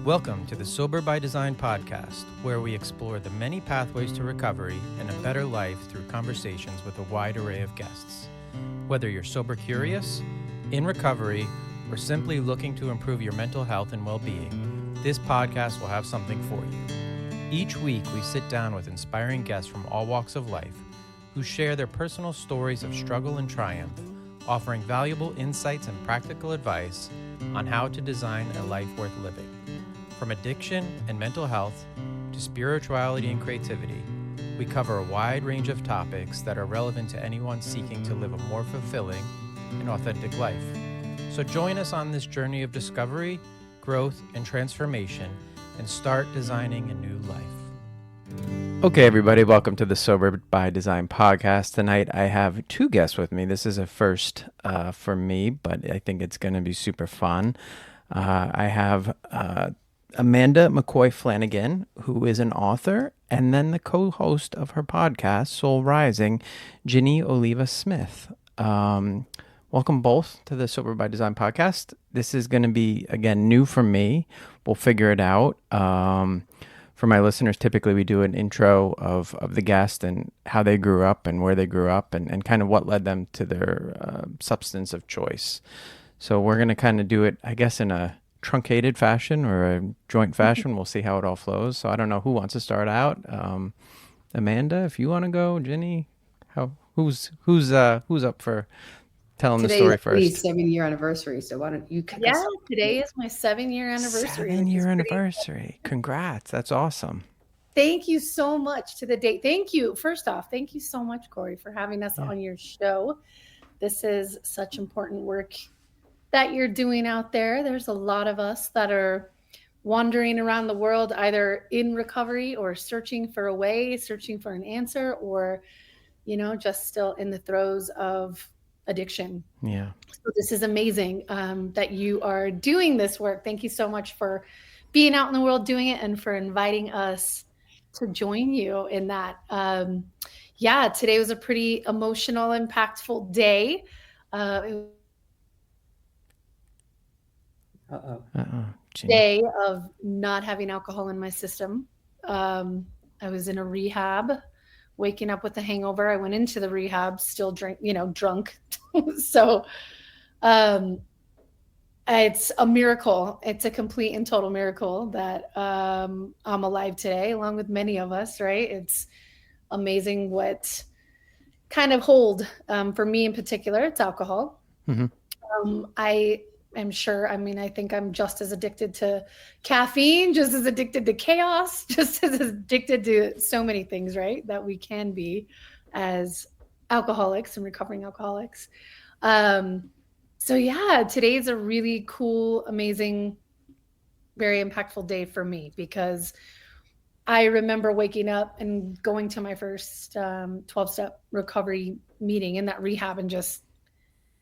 Welcome to the Sober by Design podcast, where we explore the many pathways to recovery and a better life through conversations with a wide array of guests. Whether you're sober curious, in recovery, or simply looking to improve your mental health and well-being, this podcast will have something for you. Each week, we sit down with inspiring guests from all walks of life who share their personal stories of struggle and triumph, offering valuable insights and practical advice on how to design a life worth living. From addiction and mental health to spirituality and creativity, we cover a wide range of topics that are relevant to anyone seeking to live a more fulfilling and authentic life. So join us on this journey of discovery, growth, and transformation, and start designing a new life. Okay, everybody, welcome to the Sober by Design podcast. Tonight, I have two guests with me. This is a first for me, but I think it's going to be super fun. I have Amanda McCoy Flanagan, who is an author, and then the co-host of her podcast, Soul Rising, Ginny Oliva Smith. Welcome both to the Sober by Design podcast. This is going to be, again, new for me. We'll figure it out. For my listeners, typically we do an intro of the guest and how they grew up and where they grew up and kind of what led them to their substance of choice. So we're going to kind of do it, I guess, in a truncated fashion or a joint fashion. We'll see how it all flows. So I don't know who wants to start out. Amanda, if you want to go. Ginny, who's up for telling the story first? Today's 7-year anniversary. So why don't you? Today is my 7-year anniversary. 7-year anniversary. Congrats. That's awesome. Thank you so much to the date. Thank you. First off, thank you so much, Corey, for having us on your show. This is such important work that you're doing out there. There's a lot of us that are wandering around the world, either in recovery or searching for a way, searching for an answer, or, just still in the throes of addiction. Yeah. So this is amazing that you are doing this work. Thank you so much for being out in the world doing it and for inviting us to join you in that. Today was a pretty emotional, impactful day. Day of not having alcohol in my system. I was in a rehab, waking up with a hangover. I went into the rehab still drunk. So it's a miracle. It's a complete and total miracle that I'm alive today, along with many of us, right? It's amazing what kind of hold for me in particular. It's alcohol. Mm-hmm. I think I'm just as addicted to caffeine, just as addicted to chaos, just as addicted to so many things, right? That we can be as alcoholics and recovering alcoholics. Today's a really cool, amazing, very impactful day for me because I remember waking up and going to my first 12-step recovery meeting in that rehab and just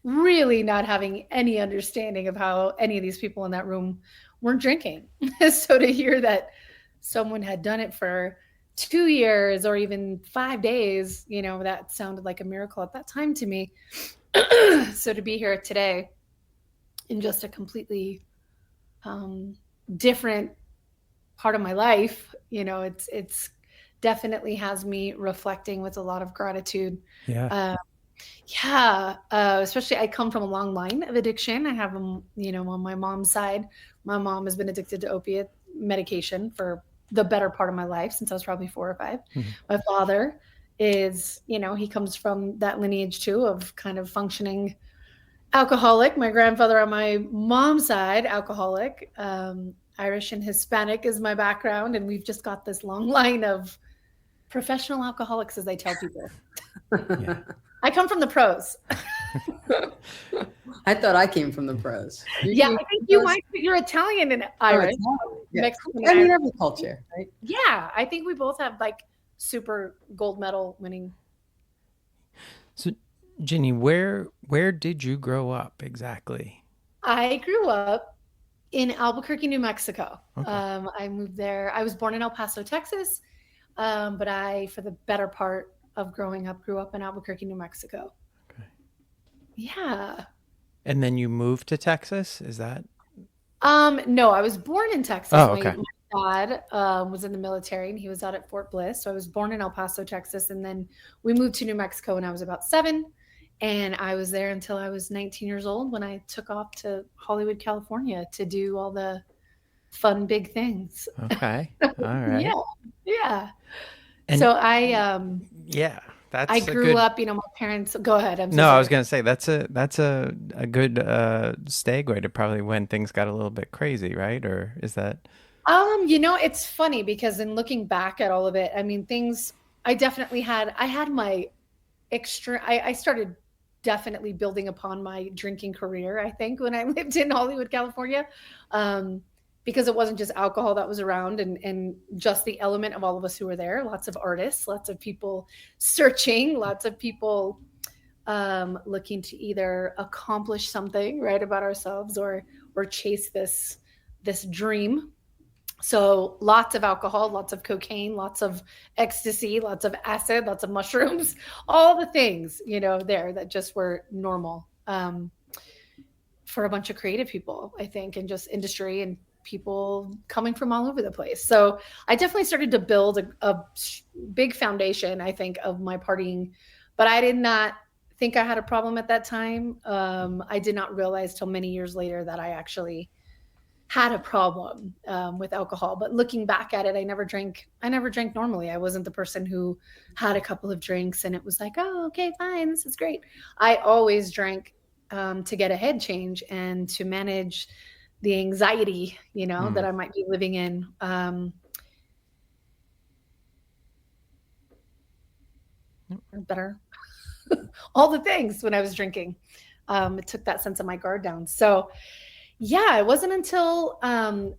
really not having any understanding of how any of these people in that room weren't drinking. So to hear that someone had done it for 2 years or even 5 days, that sounded like a miracle at that time to me. So to be here today in just a completely different part of my life, it's definitely has me reflecting with a lot of gratitude. Yeah. Especially I come from a long line of addiction. I have, on my mom's side, my mom has been addicted to opiate medication for the better part of my life since I was probably 4 or 5. Mm-hmm. My father is, he comes from that lineage too of kind of functioning alcoholic. My grandfather on my mom's side, alcoholic, Irish and Hispanic is my background. And we've just got this long line of professional alcoholics, as I tell people. Yeah. I come from the pros. I thought I came from the pros. I think you might. You're Italian and Irish. Mexican. I mean, every culture, right? Yeah, I think we both have super gold medal winning. So, Ginny, where did you grow up exactly? I grew up in Albuquerque, New Mexico. Okay. I moved there. I was born in El Paso, Texas, but for the better part of growing up, grew up in Albuquerque, New Mexico. Okay. Yeah. And then you moved to Texas? Is that? No, I was born in Texas. Oh, okay. My dad was in the military, and he was out at Fort Bliss. So I was born in El Paso, Texas, and then we moved to New Mexico when I was about 7. And I was there until I was 19 years old when I took off to Hollywood, California to do all the fun, big things. Okay. All right. Yeah. And so yeah, that's I grew up, my parents, go ahead. I'm so No, I sorry. was gonna say that's a good segue to probably when things got a little bit crazy, right? Or is that? It's funny because in looking back at all of it, I mean, I had my I started definitely building upon my drinking career, I think, when I lived in Hollywood, California, because it wasn't just alcohol that was around and just the element of all of us who were there. Lots of artists, lots of people searching, lots of people looking to either accomplish something right about ourselves or chase this dream. So lots of alcohol, lots of cocaine, lots of ecstasy, lots of acid, lots of mushrooms, all the things, there that just were normal for a bunch of creative people, I think, and just industry and people coming from all over the place. So I definitely started to build a big foundation, I think, of my partying, but I did not think I had a problem at that time. I did not realize till many years later that I actually had a problem with alcohol. But looking back at it, I never drank normally. I wasn't the person who had a couple of drinks and it was like, oh, okay, fine, this is great. I always drank to get a head change and to manage the anxiety, that I might be living in. Better. All the things when I was drinking. It took that sense of my guard down. So yeah, it wasn't until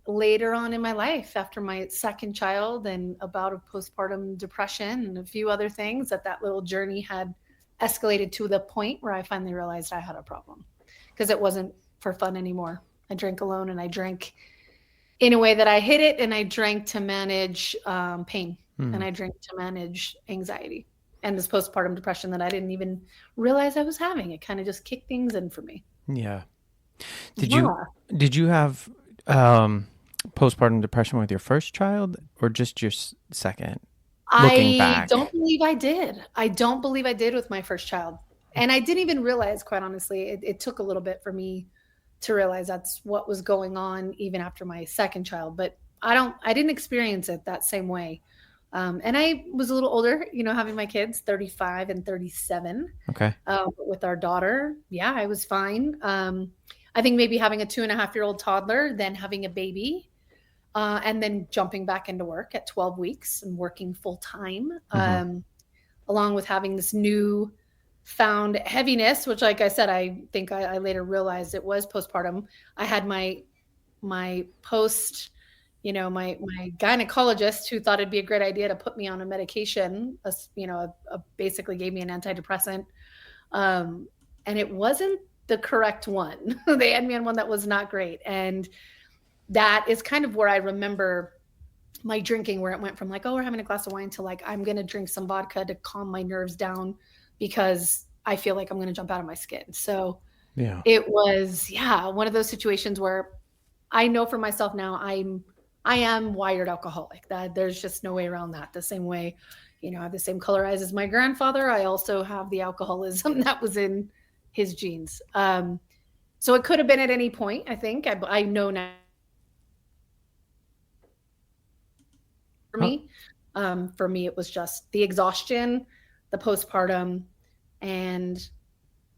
later on in my life, after my second child and a bout of postpartum depression and a few other things, that little journey had escalated to the point where I finally realized I had a problem because it wasn't for fun anymore. I drank alone and I drank in a way that I hid it, and I drank to manage pain and I drank to manage anxiety and this postpartum depression that I didn't even realize I was having. It kind of just kicked things in for me. Yeah. Did you have postpartum depression with your first child or just your second? Looking back, I don't believe I did. I don't believe I did with my first child. And I didn't even realize, quite honestly, it took a little bit for me to realize that's what was going on even after my second child. But I didn't experience it that same way. And I was a little older, having my kids, 35 and 37. Okay. With our daughter, yeah, I was fine. I think maybe having a 2.5-year-old toddler, then having a baby, and then jumping back into work at 12 weeks and working full time, along with having this new found heaviness, which, like I said, I think I later realized it was postpartum. I had my post, my gynecologist who thought it'd be a great idea to put me on a medication, basically gave me an antidepressant. And it wasn't the correct one. They had me on one that was not great. And that is kind of where I remember my drinking, where it went from like, oh, we're having a glass of wine to like, I'm going to drink some vodka to calm my nerves down because I feel like I'm going to jump out of my skin. So yeah, it was, one of those situations where I know for myself now, I am wired alcoholic. That there's just no way around that. The same way, I have the same color eyes as my grandfather. I also have the alcoholism that was in his genes. So it could have been at any point, I think. I know now. For me, it was just the exhaustion, the postpartum, and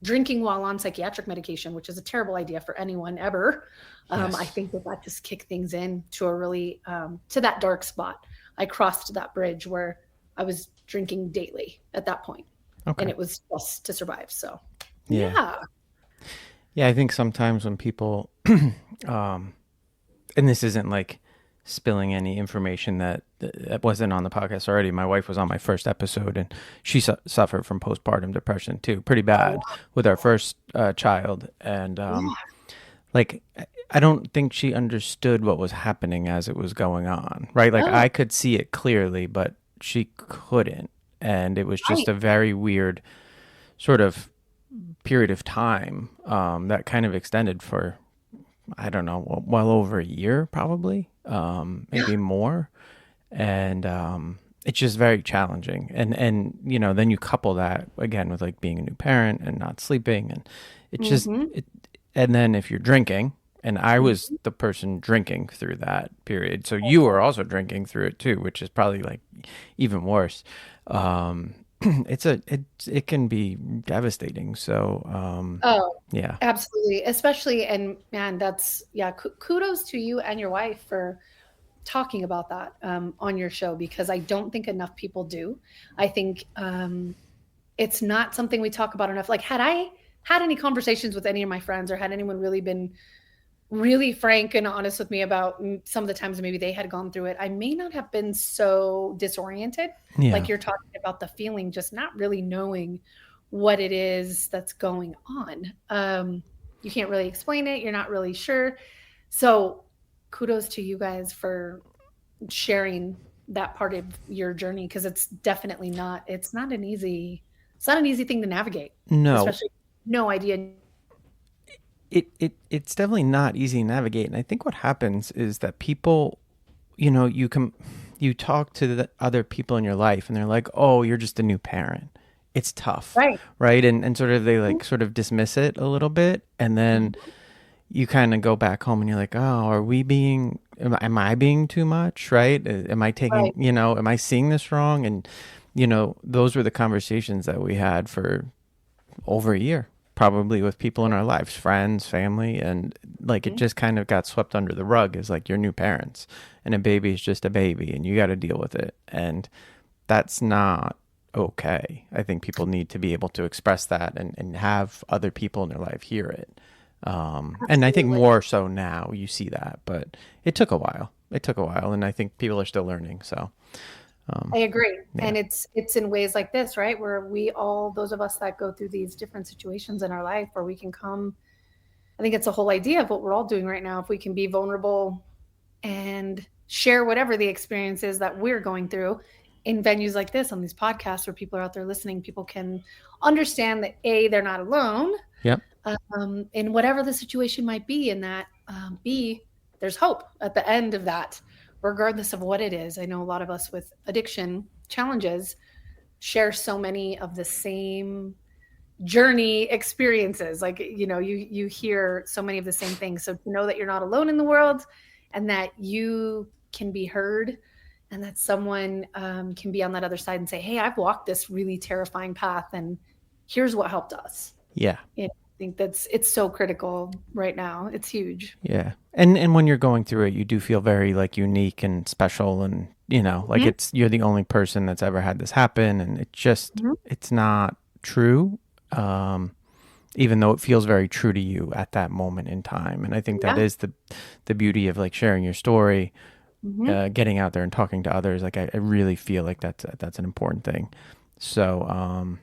drinking while on psychiatric medication, which is a terrible idea for anyone ever. Yes. I think that just kicked things in to a really, to that dark spot. I crossed that bridge where I was drinking daily at that point. Okay. And it was just to survive. So, yeah. I think sometimes when people, and this isn't like spilling any information that wasn't on the podcast already. My wife was on my first episode and she suffered from postpartum depression too, pretty bad with our first child. And like, I don't think she understood what was happening as it was going on, right? Like I could see it clearly, but she couldn't. And it was just a very weird sort of period of time that kind of extended for I don't know, well over a year, probably, maybe more. And it's just very challenging. And then you couple that again with like being a new parent and not sleeping, and it just Mm-hmm. and then if you're drinking, and I was the person drinking through that period, so you were also drinking through it too, which is probably like even worse. It can be devastating. So Oh, yeah. absolutely. Especially, and man, that's, yeah, kudos to you and your wife for talking about that on your show, because I don't think enough people do. I think it's not something we talk about enough. Like, had I had any conversations with any of my friends, or had anyone really been really frank and honest with me about some of the times maybe they had gone through it, I may not have been so disoriented. Yeah. Like you're talking about, the feeling, just not really knowing what it is that's going on. You can't really explain it. You're not really sure. So kudos to you guys for sharing that part of your journey, because it's definitely not, it's not an easy thing to navigate, No, especially no idea. it's definitely not easy to navigate. And I think what happens is that people, you talk to the other people in your life and they're like, oh, you're just a new parent. It's tough. Right. Right. And sort of they like sort of dismiss it a little bit. And then you kind of go back home and you're like, oh, am I being too much? Right. Am I taking, Right. am I seeing this wrong? And, those were the conversations that we had for over a year, probably, with people in our lives, friends, family. And like, it just kind of got swept under the rug as like, you're new parents and a baby is just a baby and you got to deal with it. And that's not okay. I think people need to be able to express that and have other people in their life hear it. And I think Absolutely. more so now you see that, but it took a while. And I think people are still learning. So I agree. yeah. And it's in ways like this, right? Where we all, those of us that go through these different situations in our life, where we can come, I think it's the whole idea of what we're all doing right now. If we can be vulnerable and share whatever the experience is that we're going through in venues like this, on these podcasts where people are out there listening, people can understand that A, they're not alone, Yep. in whatever the situation might be, and that B, there's hope at the end of that, regardless of what it is. I know a lot of us with addiction challenges share so many of the same journey experiences. Like, you hear so many of the same things. So to know that you're not alone in the world, and that you can be heard, and that someone can be on that other side and say, hey, I've walked this really terrifying path, and here's what helped us. Yeah. I think it's so critical right now. It's huge. Yeah. And when you're going through it, you do feel very like unique and special, and like you're the only person that's ever had this happen, and it just it's not true. Even though it feels very true to you at that moment in time. And I think that is the beauty of like sharing your story, getting out there and talking to others. Like I really feel like that's an important thing. So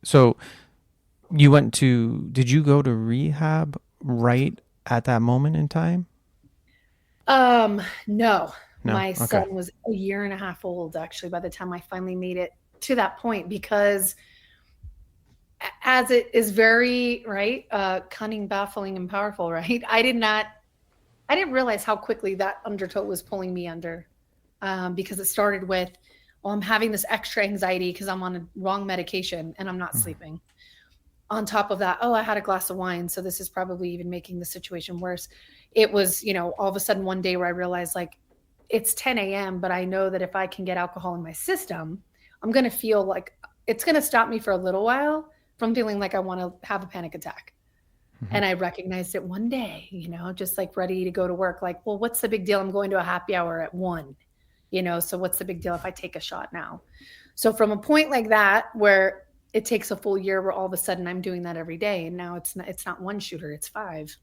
so did you go to rehab right at that moment in time? No. My Okay. son was a year and a half old, actually, by the time I finally made it to that point, because as it is very, right, cunning, baffling, and powerful, right? I didn't realize how quickly that undertow was pulling me under, because it started with, oh, I'm having this extra anxiety because I'm on a wrong medication and I'm not sleeping. On top of that, oh, I had a glass of wine, so this is probably even making the situation worse. It was, all of a sudden one day where I realized, like, it's 10 a.m., but I know that if I can get alcohol in my system, I'm going to feel like it's going to stop me for a little while from feeling like I want to have a panic attack. And I recognized it one day, just like ready to go to work. Like, well, what's the big deal? I'm going to a happy hour at 1, so what's the big deal if I take a shot now? So from a point like that, where it takes a full year, where all of a sudden I'm doing that every day. And now it's not one shooter, it's 5,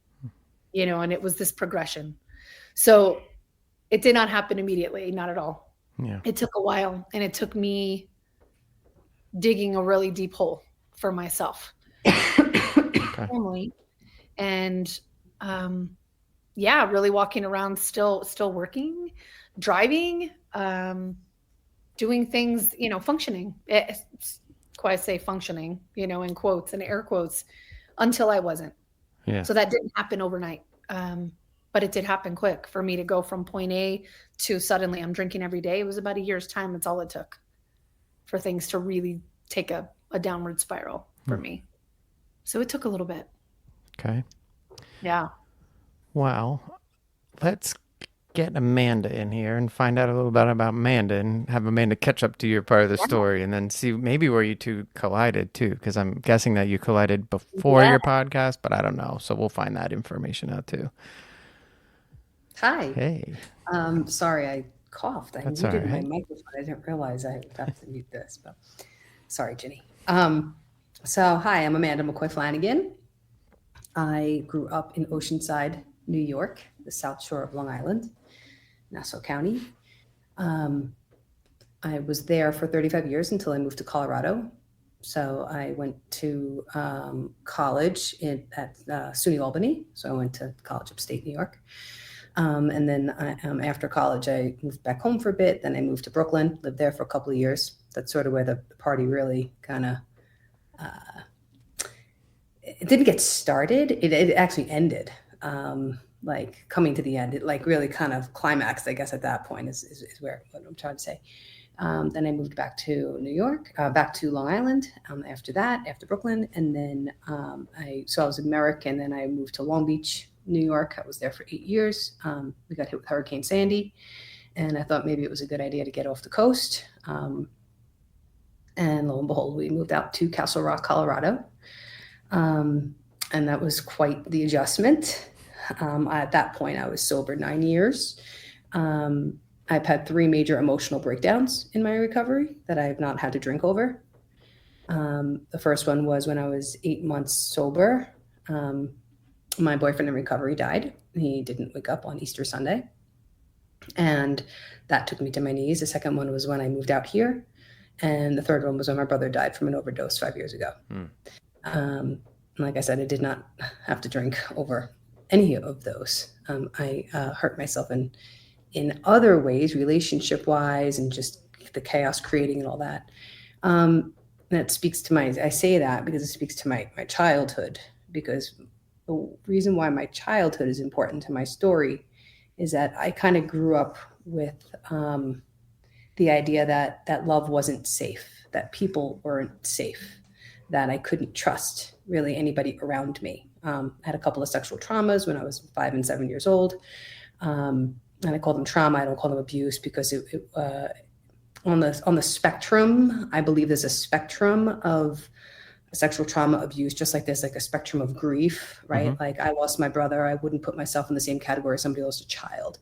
and it was this progression. So it did not happen immediately, not at all. Yeah. It took a while, and it took me digging a really deep hole for myself, family, and really walking around, still working, driving, doing things, functioning. It's why I say functioning, in quotes and air quotes, until I wasn't. Yeah. So that didn't happen overnight. But it did happen quick for me to go from point A to suddenly I'm drinking every day. It was about a year's time. That's all it took for things to really take a downward spiral for me. So it took a little bit. Okay. Yeah. Well, let's get Amanda in here and find out a little bit about Amanda and have Amanda catch up to your part of the story and then see maybe where you two collided too, because I'm guessing that you collided before your podcast, but I don't know. So we'll find that information out too. Hi. Hey. Sorry, I coughed. I That's muted all right. my microphone. I didn't realize I would have to mute this, but sorry, Ginny. So hi, I'm Amanda McCoy Flanagan. I grew up in Oceanside, New York, the South Shore of Long Island, Nassau County. I was there for 35 years until I moved to Colorado. So I went to college at SUNY Albany. So I went to college upstate New York. And then after college, I moved back home for a bit. Then I moved to Brooklyn, lived there for a couple of years. That's sort of where the party really kind of, it didn't get started. It actually ended, like coming to the end. It like really kind of climaxed, I guess, at that point is where what I'm trying to say. Then I moved back to New York, back to Long Island after that, after Brooklyn. And then I was in Merrick, and then I moved to Long Beach, New York. I was there for 8 years. We got hit with Hurricane Sandy, and I thought maybe it was a good idea to get off the coast. And lo and behold, we moved out to Castle Rock, Colorado. And that was quite the adjustment. At that point, I was sober 9 years. I've had 3 major emotional breakdowns in my recovery that I have not had to drink over. The first one was when I was 8 months sober. My boyfriend in recovery died. He didn't wake up on Easter Sunday. And that took me to my knees. The second one was when I moved out here. And the third one was when my brother died from an overdose 5 years ago. Like I said, I did not have to drink over any of those. I hurt myself in other ways, relationship-wise, and just the chaos creating and all that. That speaks to I say that because it speaks to my childhood, because the reason why my childhood is important to my story is that I kind of grew up with the idea that love wasn't safe, that people weren't safe, that I couldn't trust really anybody around me. I had a couple of sexual traumas when I was 5 and 7 years old. And I call them trauma. I don't call them abuse, because on the spectrum, I believe there's a spectrum of sexual trauma abuse, just like there's like a spectrum of grief, right? Mm-hmm. Like I lost my brother. I wouldn't put myself in the same category as somebody lost a child.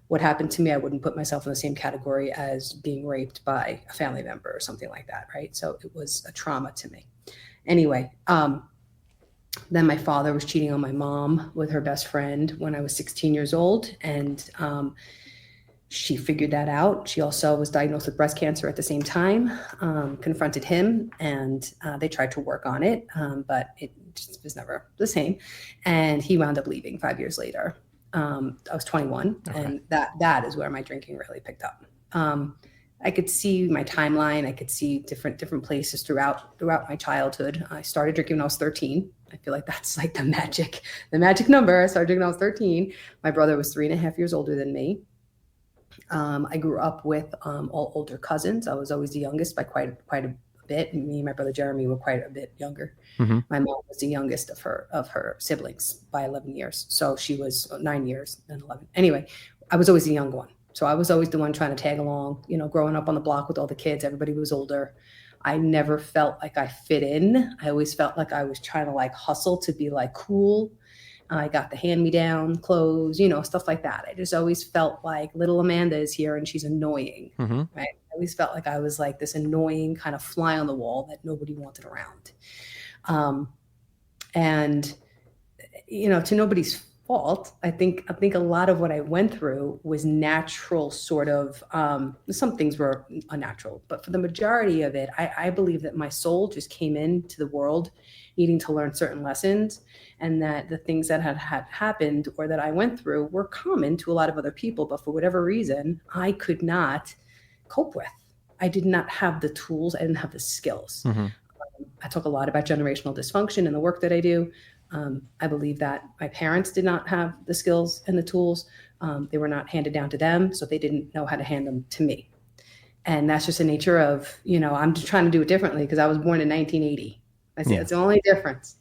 What happened to me, I wouldn't put myself in the same category as being raped by a family member or something like that, right? So it was a trauma to me. Anyway, then my father was cheating on my mom with her best friend when I was 16 years old. And she figured that out. She also was diagnosed with breast cancer at the same time, confronted him, and they tried to work on it, but it just was never the same. And he wound up leaving 5 years later. I was 21, okay. And that is where my drinking really picked up. I could see my timeline. I could see different places throughout my childhood. I started drinking when I was 13. I feel like that's like the magic number. I started drinking when I was 13. My brother was 3.5 years older than me. I grew up with all older cousins. I was always the youngest by quite a bit. Me and my brother Jeremy were quite a bit younger. Mm-hmm. My mom was the youngest of her siblings by 11 years. So she was 9 years and 11. Anyway, I was always the young one. So I was always the one trying to tag along, growing up on the block with all the kids. Everybody was older. I never felt like I fit in. I always felt like I was trying to like hustle to be like cool. I got the hand-me-down clothes, stuff like that. I just always felt like little Amanda is here and she's annoying. Mm-hmm. Right? I always felt like I was like this annoying kind of fly on the wall that nobody wanted around. And to nobody's fault, I think a lot of what I went through was natural, sort of. Some things were unnatural, but for the majority of it, I believe that my soul just came into the world needing to learn certain lessons, and that the things that had happened or that I went through were common to a lot of other people, but for whatever reason, I could not cope with. I did not have the tools. I didn't have the skills. Mm-hmm. I talk a lot about generational dysfunction in the work that I do. I believe that my parents did not have the skills and the tools. They were not handed down to them, so they didn't know how to hand them to me. And that's just the nature of, I'm just trying to do it differently because I was born in 1980. I say that's the only difference,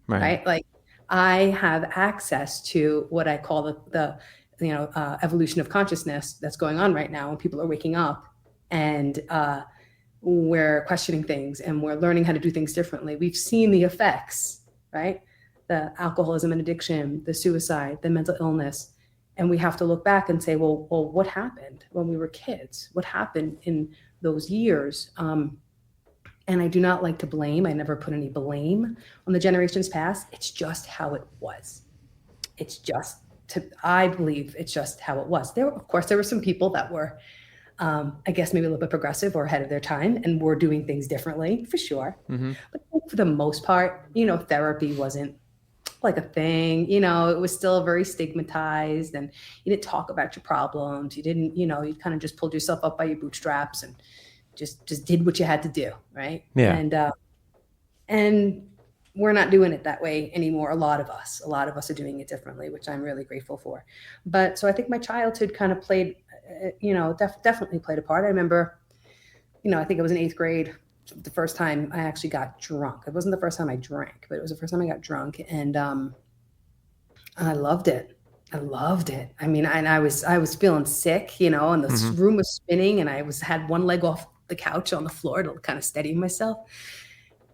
right? Like I have access to what I call the evolution of consciousness that's going on right now when people are waking up and we're questioning things and we're learning how to do things differently. We've seen the effects, right? The alcoholism and addiction, the suicide, the mental illness. And we have to look back and say, well, what happened when we were kids? What happened in those years? And I do not like to blame. I never put any blame on the generations past. It's just how it was. I believe it's just how it was. Of course, there were some people that were, I guess, maybe a little bit progressive or ahead of their time and were doing things differently, for sure. Mm-hmm. But for the most part, therapy wasn't like a thing, it was still very stigmatized, and you didn't talk about your problems. You didn't, you kind of just pulled yourself up by your bootstraps and just did what you had to do. Right. Yeah. And we're not doing it that way anymore. A lot of us are doing it differently, which I'm really grateful for. But so I think my childhood kind of played, definitely played a part. I remember, I think it was in 8th grade. The first time I actually got drunk. It wasn't the first time I drank, but it was the first time I got drunk, and I loved it. I mean, I was feeling sick, and the room was spinning, and I had one leg off the couch on the floor to kind of steady myself,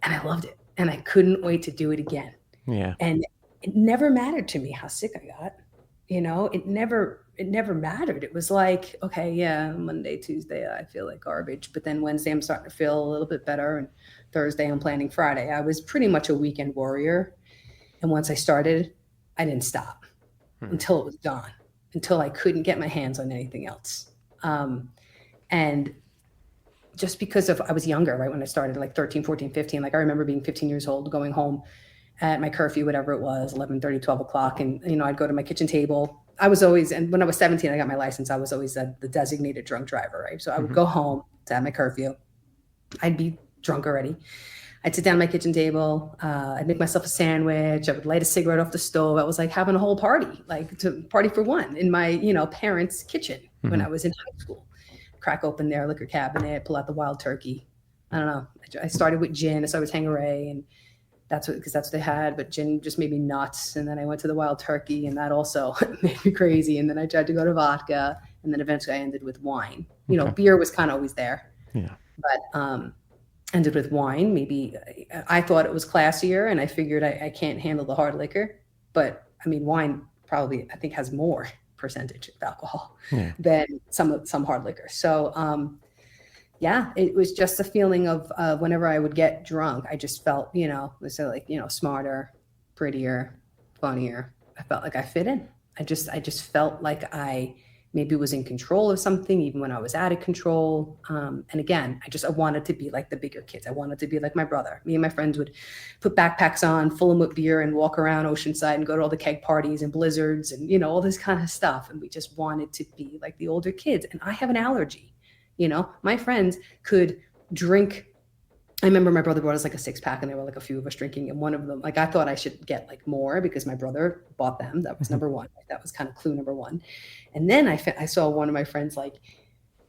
and I loved it, and I couldn't wait to do it again. Yeah. And it never mattered to me how sick I got. It never mattered. It was like, okay, yeah, Monday, Tuesday, I feel like garbage. But then Wednesday, I'm starting to feel a little bit better. And Thursday, I'm planning Friday. I was pretty much a weekend warrior. And once I started, I didn't stop until it was gone, until I couldn't get my hands on anything else. And just because I was younger, right, when I started, like 13, 14, 15, like I remember being 15 years old, going home at my curfew, whatever it was, 11:30, 12 o'clock. And, I'd go to my kitchen table. And when I was 17, I got my license. I was always the designated drunk driver, right? So I would go home to have my curfew. I'd be drunk already. I'd sit down at my kitchen table. I'd make myself a sandwich. I would light a cigarette off the stove. I was like having a whole party, like to party for one in my, parents' kitchen when I was in high school. Crack open their liquor cabinet, pull out the wild turkey. I don't know. I started with gin. So I was Tanqueray, and because that's what they had, but gin just made me nuts. And then I went to the wild turkey, and that also made me crazy. And then I tried to go to vodka, and then eventually I ended with wine. Beer was kind of always there. Yeah. But ended with wine. Maybe I thought it was classier, and I figured I can't handle the hard liquor. But I mean, wine probably, I think, has more percentage of alcohol than some hard liquor. So yeah, it was just a feeling of whenever I would get drunk, I just felt, smarter, prettier, funnier. I felt like I fit in. I just felt like I maybe was in control of something, even when I was out of control. And again, I wanted to be like the bigger kids. I wanted to be like my brother. Me and my friends would put backpacks on, fill them with beer, and walk around Oceanside and go to all the keg parties and blizzards and, all this kind of stuff. And we just wanted to be like the older kids. And I have an allergy. My friends could drink. I remember my brother brought us like a 6-pack, and there were like a few of us drinking. And one of them, like, I thought I should get like more because my brother bought them. That was number one. That was kind of clue number one. And then I saw one of my friends like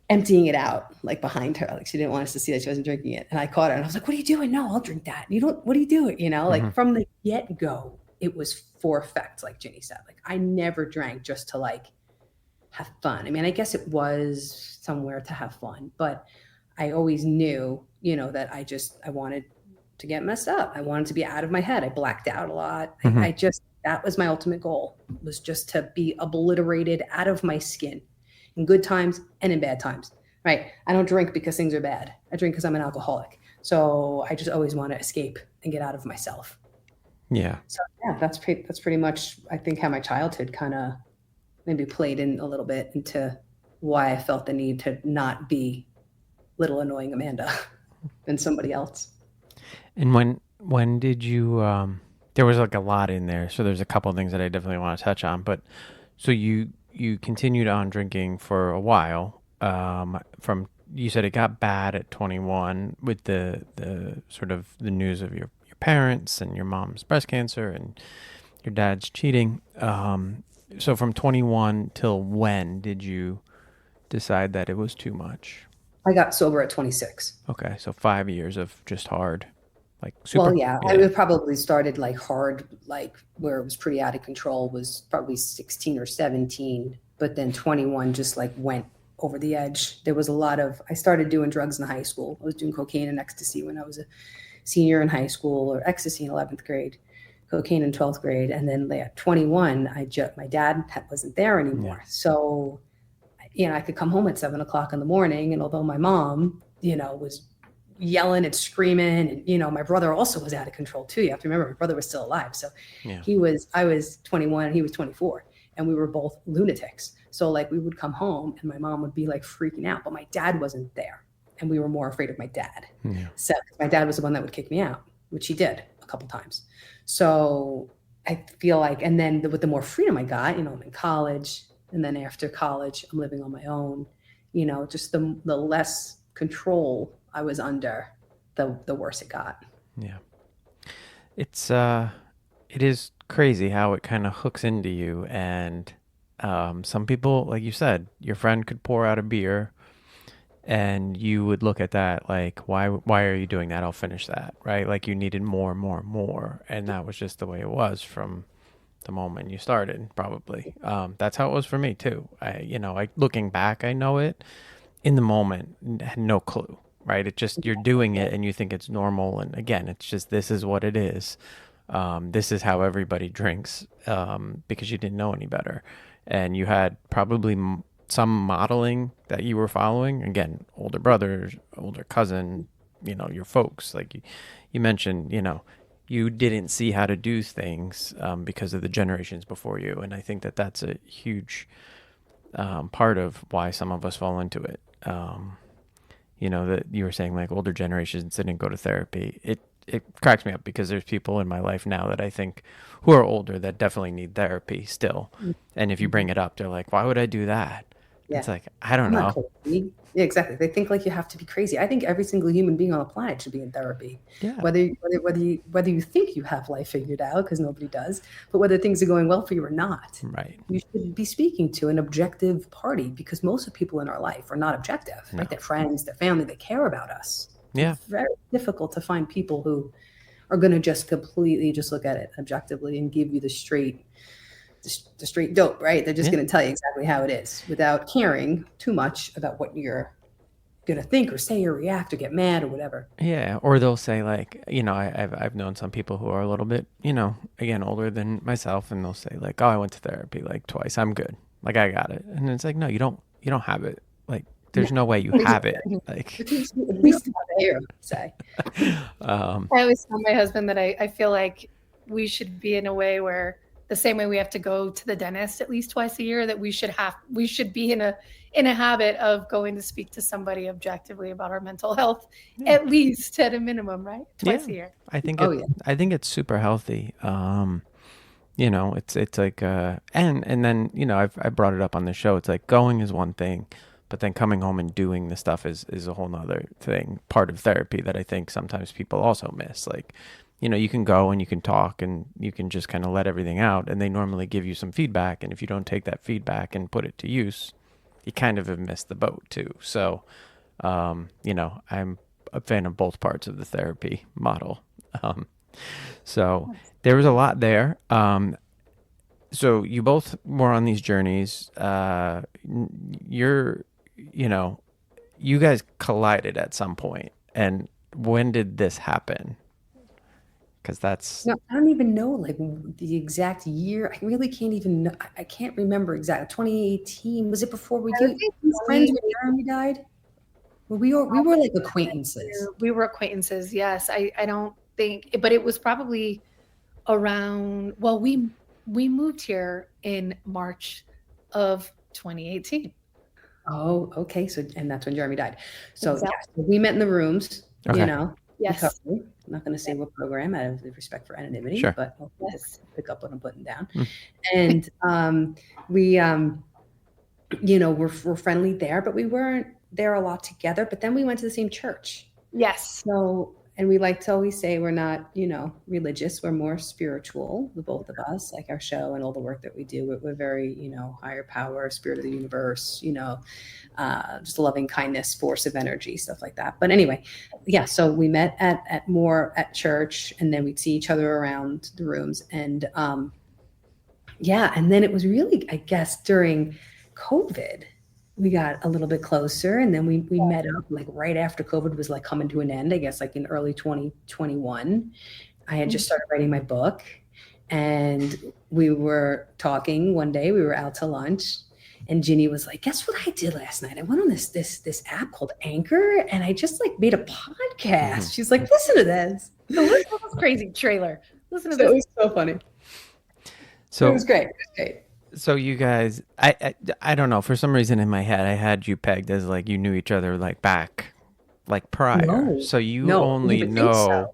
emptying it out, like behind her. Like she didn't want us to see that she wasn't drinking it. And I caught her and I was like, what are you doing? No, I'll drink that. What are you doing? Like from the get-go, it was for effect, like Ginny said. Like I never drank just to like have fun. I mean, I guess it was somewhere to have fun, but I always knew, that I wanted to get messed up. I wanted to be out of my head. I blacked out a lot. That was my ultimate goal, was just to be obliterated out of my skin in good times and in bad times, right? I don't drink because things are bad. I drink because I'm an alcoholic. So I just always want to escape and get out of myself. Yeah. So yeah, that's pretty much, I think, how my childhood kind of maybe played in a little bit into why I felt the need to not be little annoying Amanda than somebody else. And when did you, there was like a lot in there. So there's a couple of things that I definitely want to touch on, but so you continued on drinking for a while, from you said it got bad at 21 with the sort of the news of your parents and your mom's breast cancer and your dad's cheating. So from 21 till when did you decide that it was too much? I got sober at 26. Okay, so 5 years of just hard, like super. Well, yeah, I would probably started like hard, like where it was pretty out of control was probably 16 or 17, but then 21 just like went over the edge. There was a lot of, I started doing drugs in high school. I was doing cocaine and ecstasy when I was a senior in high school, or ecstasy in 11th grade, cocaine in 12th grade. And then at 21, my dad wasn't there anymore. Yeah. So, I could come home at 7:00 in the morning. And although my mom, was yelling and screaming, and, my brother also was out of control too. You have to remember, my brother was still alive. So I was 21 and he was 24, and we were both lunatics. So like we would come home and my mom would be like freaking out, but my dad wasn't there. And we were more afraid of my dad. Yeah. So my dad was the one that would kick me out, which he did a couple times. So I feel like, and then with the more freedom I got, I'm in college, and then after college, I'm living on my own, just the less control I was under, the worse it got. Yeah. It is crazy how it kind of hooks into you. And some people, like you said, your friend could pour out a beer and you would look at that like, why are you doing that? I'll finish that, right? Like you needed more and more and more. And that was just the way it was from the moment you started, probably. That's how it was for me too. I looking back, I know it. In the moment, had no clue, right? It just, you're doing it and you think it's normal. And again, it's just, this is what it is. This is how everybody drinks, because you didn't know any better. And you had probably some modeling that you were following. Again, older brothers, older cousin, your folks, like you mentioned, you didn't see how to do things because of the generations before you. And I think that that's a huge part of why some of us fall into it. That you were saying like older generations didn't go to therapy. It cracks me up because there's people in my life now that I think who are older that definitely need therapy still. And if you bring it up, they're like, why would I do that? Yeah. It's like, I don't know. Yeah, exactly. They think like you have to be crazy. I think every single human being on the planet should be in therapy. Yeah. Whether you think you have life figured out, because nobody does, but whether things are going well for you or not. Right. You should be speaking to an objective party, because most of the people in our life are not objective. No. Right? Their friends, their family, they care about us. Yeah. It's very difficult to find people who are going to just completely just look at it objectively and give you the straight dope, right? They're just going to tell you exactly how it is without caring too much about what you're going to think or say or react or get mad or whatever. Yeah. Or they'll say like, I've known some people who are a little bit, again, older than myself, and they'll say like, oh, I went to therapy like twice. I'm good. Like I got it. And it's like, no, you don't have it. Like there's no way you have it. Like at least have air, say. I always tell my husband that I feel like we should be in a way where the same way we have to go to the dentist at least twice a year, that we should be in a habit of going to speak to somebody objectively about our mental health, at least at a minimum, right? Twice a year. I think I think it's super healthy. It's like and then I brought it up on the show. It's like going is one thing, but then coming home and doing the stuff is a whole nother thing, part of therapy that I think sometimes people also miss. Like, you can go and you can talk and you can just kind of let everything out, and they normally give you some feedback. And if you don't take that feedback and put it to use, you kind of have missed the boat too. So, I'm a fan of both parts of the therapy model. So there was a lot there. So you both were on these journeys. You guys collided at some point. And when did this happen? Because that's... No, I don't even know like the exact year. I really can't even know. I can't remember exactly. 2018, was it before we were friends when Jeremy died? Well, we were like acquaintances. We were acquaintances, yes. I don't think, but it was probably around, well, we moved here in March of 2018. Oh, okay. So, and that's when Jeremy died. So exactly. Yeah, we met in the rooms, Yes. Recovery. I'm not going to say what program out of respect for anonymity, sure. But I'll pick up what I'm putting down. And we, we're friendly there, but we weren't there a lot together, but then we went to the same church. Yes. So, and we like to always say we're not, religious. We're more spiritual, the both of us, like our show and all the work that we do. We're very, higher power, spirit of the universe, just loving kindness, force of energy, stuff like that. But anyway, yeah. So we met at church, and then we'd see each other around the rooms. And and then it was really, I guess, during COVID, we got a little bit closer, and then we met up like right after COVID was like coming to an end, I guess, like in early 2021. I had just started writing my book, and we were talking one day. We were out to lunch, and Ginny was like, guess what I did last night? I went on this app called Anchor, and I just like made a podcast. She's like, listen to this. Listen to this crazy trailer. Listen to this. It was so funny. So it was great. It was great. So you guys, I don't know, for some reason in my head, I had you pegged as like you knew each other like back, like prior. No. So you No, only even know think so.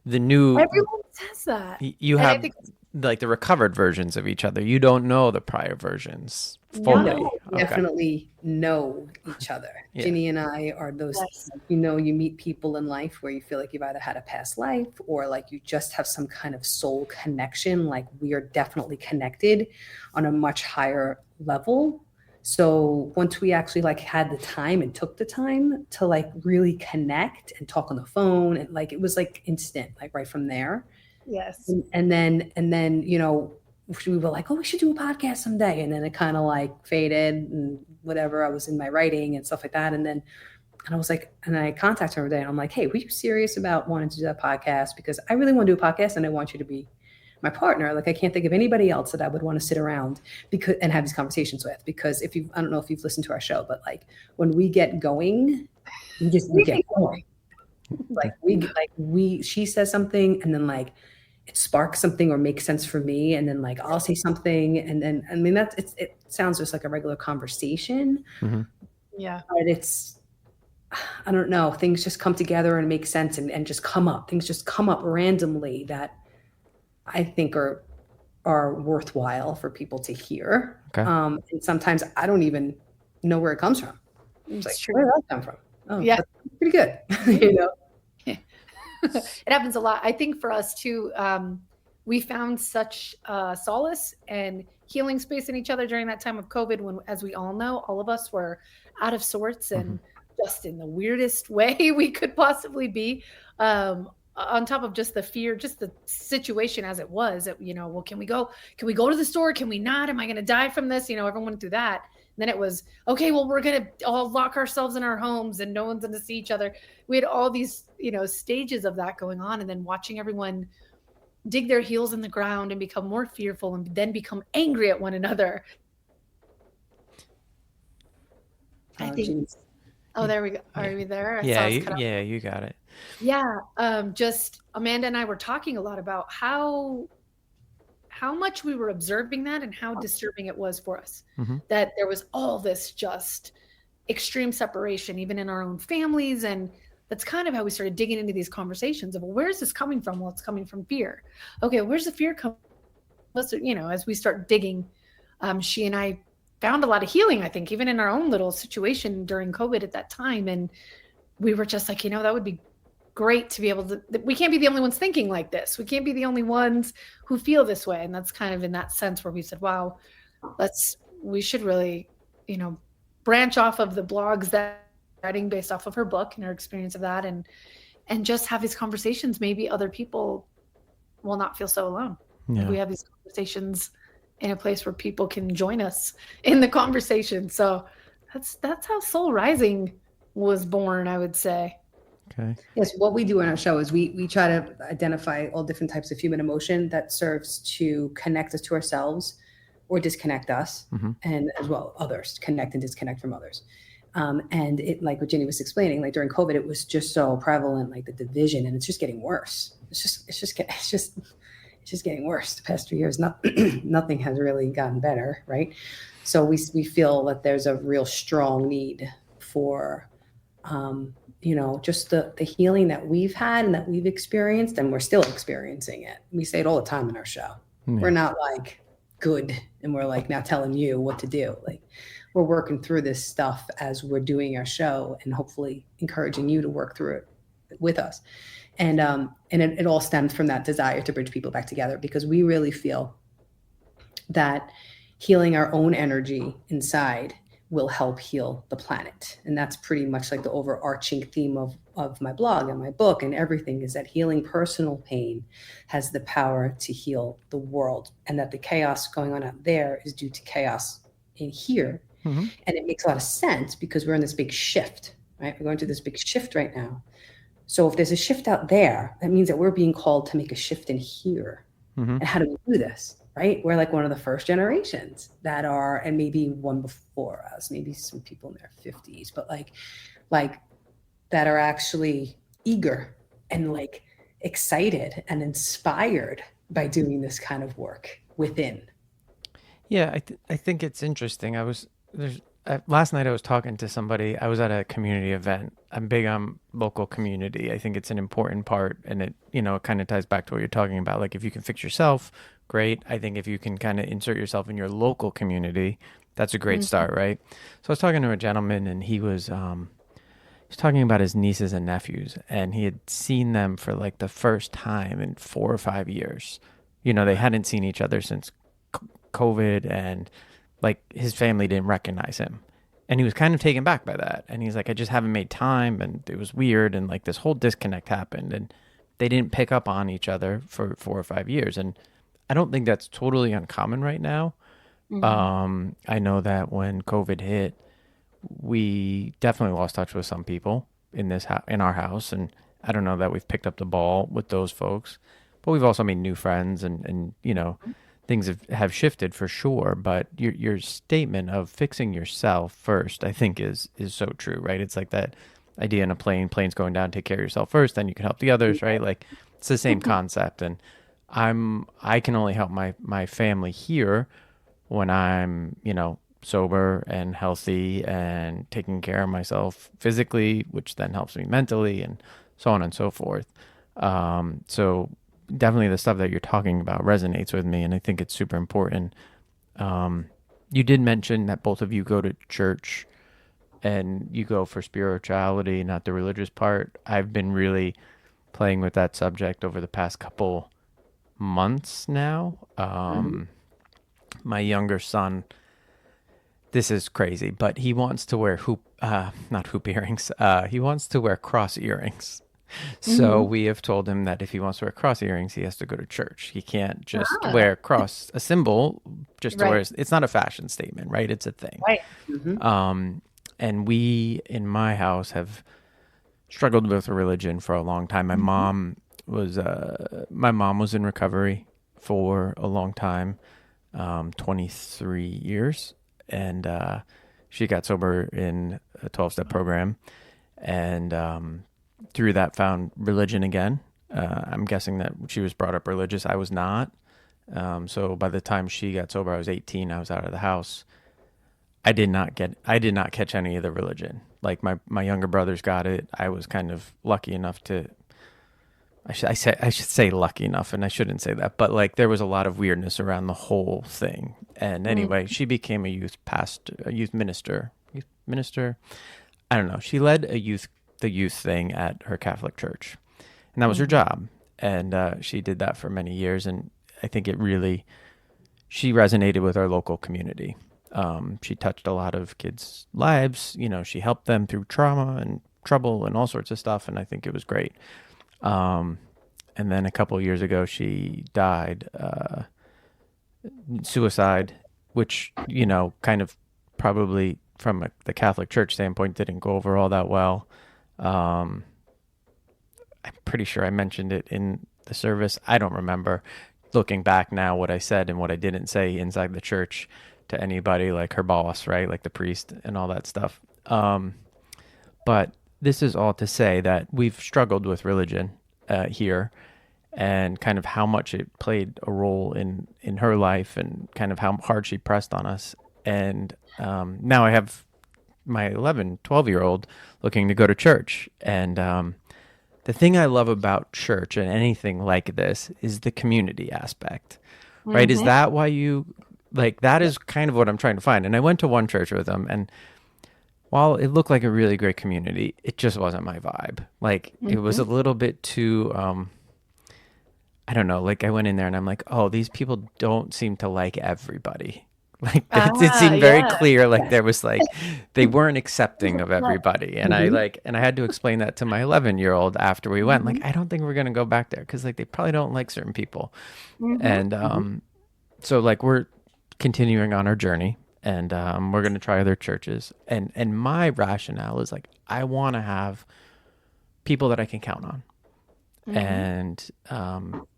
the new, Everyone says that. you And I have think like the recovered versions of each other. You don't know the prior versions fully. No. We definitely know each other. Yeah. Ginny and I are those, Yes. you meet people in life where you feel like you've either had a past life or like you just have some kind of soul connection. Like we are definitely connected on a much higher level. So once we actually like had the time and took the time to like really connect and talk on the phone, and like it was like instant, like right from there. Yes. And then we were like, oh, we should do a podcast someday. And then it kind of like faded and whatever. I was in my writing and stuff like that. And I was like, and I contacted her one day, and I'm like, hey, were you serious about wanting to do that podcast? Because I really want to do a podcast, and I want you to be my partner. Like, I can't think of anybody else that I would want to sit around and have these conversations with. Because I don't know if you've listened to our show, but like when we get going, we get going. She says something, and then like it sparks something or makes sense for me, and then like I'll say something, and then I mean it sounds just like a regular conversation. Mm-hmm. Yeah. But I don't know, things just come together and make sense and just come up. Things just come up randomly that I think are worthwhile for people to hear. Okay. And sometimes I don't even know where it comes from. It's like, true. where did that come from? Oh, Yeah. that's pretty good. It happens a lot. I think for us too, we found such solace and healing space in each other during that time of COVID when, as we all know, all of us were out of sorts and just in the weirdest way we could possibly be. On top of just the fear, just the situation as it was, well, can we go to the store? Can we not? Am I going to die from this? Everyone went through that. And then it was, okay, well, we're going to all lock ourselves in our homes and no one's going to see each other. We had all these, stages of that going on, and then watching everyone dig their heels in the ground and become more fearful and then become angry at one another. I think. Oh, there we go. Are we there? You got it. Yeah. Just Amanda and I were talking a lot about how much we were observing that and how disturbing it was for us, that there was all this just extreme separation, even in our own families. And that's kind of how we started digging into these conversations of, well, where's this coming from? Well, it's coming from fear. Okay, where's the fear coming? As we start digging, she and I found a lot of healing, I think, even in our own little situation during COVID at that time. And we were just like, that would be great to be able to, we can't be the only ones thinking like this. We can't be the only ones who feel this way. And that's kind of in that sense where we said, wow, we should really, branch off of the blogs that writing based off of her book and her experience of that, and just have these conversations. Maybe other people will not feel so alone. Yeah. We have these conversations in a place where people can join us in the conversation. So that's how Soul Rising was born, I would say. Okay. Yes, what we do in our show is we try to identify all different types of human emotion that serves to connect us to ourselves or disconnect us, and as well others, connect and disconnect from others. And it, like what Ginny was explaining, like during COVID, it was just so prevalent, like the division, and it's just getting worse. It's just getting worse. The past 3 years, nothing has really gotten better, right? So we feel that there's a real strong need for, just the healing that we've had and that we've experienced, and we're still experiencing it. We say it all the time in our show. We're not like good, and we're like now telling you what to do. we're working through this stuff as we're doing our show, and hopefully encouraging you to work through it with us. And it all stems from that desire to bridge people back together, because we really feel that healing our own energy inside will help heal the planet. And that's pretty much like the overarching theme of my blog and my book and everything, is that healing personal pain has the power to heal the world, and that the chaos going on out there is due to chaos in here. Mm-hmm. And it makes a lot of sense, because we're in this big shift, right? We're going through this big shift right now. So if there's a shift out there, that means that we're being called to make a shift in here. Mm-hmm. And how do we do this? Right? We're like one of the first generations that are, and maybe one before us, maybe some people in their 50s, but like that are actually eager and like excited and inspired by doing this kind of work within. Yeah, I think it's interesting. Last night I was talking to somebody. I was at a community event. I'm big on local community. I think it's an important part, and it kind of ties back to what you're talking about. Like, if you can fix yourself, great. I think if you can kind of insert yourself in your local community, that's a great start, right? So I was talking to a gentleman, and he was talking about his nieces and nephews, and he had seen them for like the first time in 4 or 5 years. They hadn't seen each other since COVID, and like his family didn't recognize him, and he was kind of taken back by that. And he's like, I just haven't made time, and it was weird, and like this whole disconnect happened, and they didn't pick up on each other for 4 or 5 years. And I don't think that's totally uncommon right now. Mm-hmm. I know that when COVID hit, we definitely lost touch with some people in our house, and I don't know that we've picked up the ball with those folks, but we've also made new friends, and things have shifted for sure. But your statement of fixing yourself first, I think is so true, right? It's like that idea in a plane's going down, take care of yourself first, then you can help the others, right? Like, it's the same concept. And I can only help my family here when I'm, sober and healthy and taking care of myself physically, which then helps me mentally, and so on and so forth. So definitely the stuff that you're talking about resonates with me, and I think it's super important. You did mention that both of you go to church and you go for spirituality, not the religious part. I've been really playing with that subject over the past couple months now. My younger son, this is crazy, but he wants to wear not hoop earrings. He wants to wear cross earrings. So we have told him that if he wants to wear cross earrings, he has to go to church. He can't just wear a symbol just to wear. It's not a fashion statement, right? It's a thing. Right. Mm-hmm. And we in my house have struggled with religion for a long time. My mom was in recovery for a long time, 23 years, and she got sober in a 12-step program, and through that found religion again. I'm guessing that she was brought up religious. I was not. So by the time she got sober, I was 18. I was out of the house. I did not catch any of the religion. Like my younger brothers got it. I was kind of lucky enough to, I should say lucky enough, and I shouldn't say that, but like there was a lot of weirdness around the whole thing. And anyway, she became a youth minister. I don't know. She led the youth thing at her Catholic church, and that was her job. And she did that for many years. And I think she resonated with our local community. She touched a lot of kids' lives. She helped them through trauma and trouble and all sorts of stuff. And I think it was great. And then a couple of years ago, she died, suicide, which, kind of probably from the Catholic Church standpoint didn't go over all that well. I'm pretty sure I mentioned it in the service. I don't remember, looking back now, what I said and what I didn't say inside the church to anybody, like her boss, right? Like the priest and all that stuff. But this is all to say that we've struggled with religion here, and kind of how much it played a role in her life, and kind of how hard she pressed on us. And now I have my 12-year-old looking to go to church. And the thing I love about church and anything like this is the community aspect, right? Is that why you Like that is kind of what I'm trying to find. And I went to one church with them, and while it looked like a really great community, it just wasn't my vibe. Like it was a little bit too, I don't know, like I went in there and I'm like, oh, these people don't seem to like everybody. Like it seemed very clear, like there was like, they weren't accepting of everybody. And I had to explain that to my 11-year-old after we went, like, I don't think we're going to go back there because like they probably don't like certain people. And so like we're continuing on our journey, and we're going to try other churches. And my rationale is like, I want to have people that I can count on. And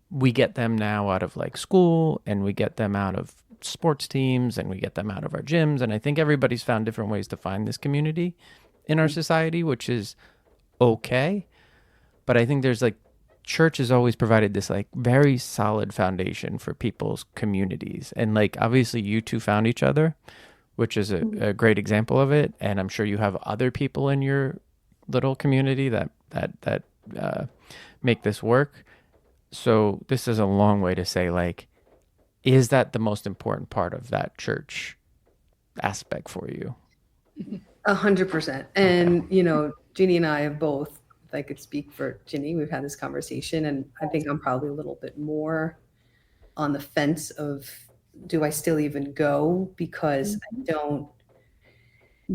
we get them now out of like school, and we get them out of sports teams, and we get them out of our gyms. And I think everybody's found different ways to find this community in our society, which is okay. But I think there's like, church has always provided this like very solid foundation for people's communities. And like, obviously you two found each other, which is a great example of it. And I'm sure you have other people in your little community that make this work. So this is a long way to say, like, is that the most important part of that church aspect for you? 100%. And, you know, Ginny and I have both, if I could speak for Ginny, we've had this conversation, and I think I'm probably a little bit more on the fence of, do I still even go? Because I don't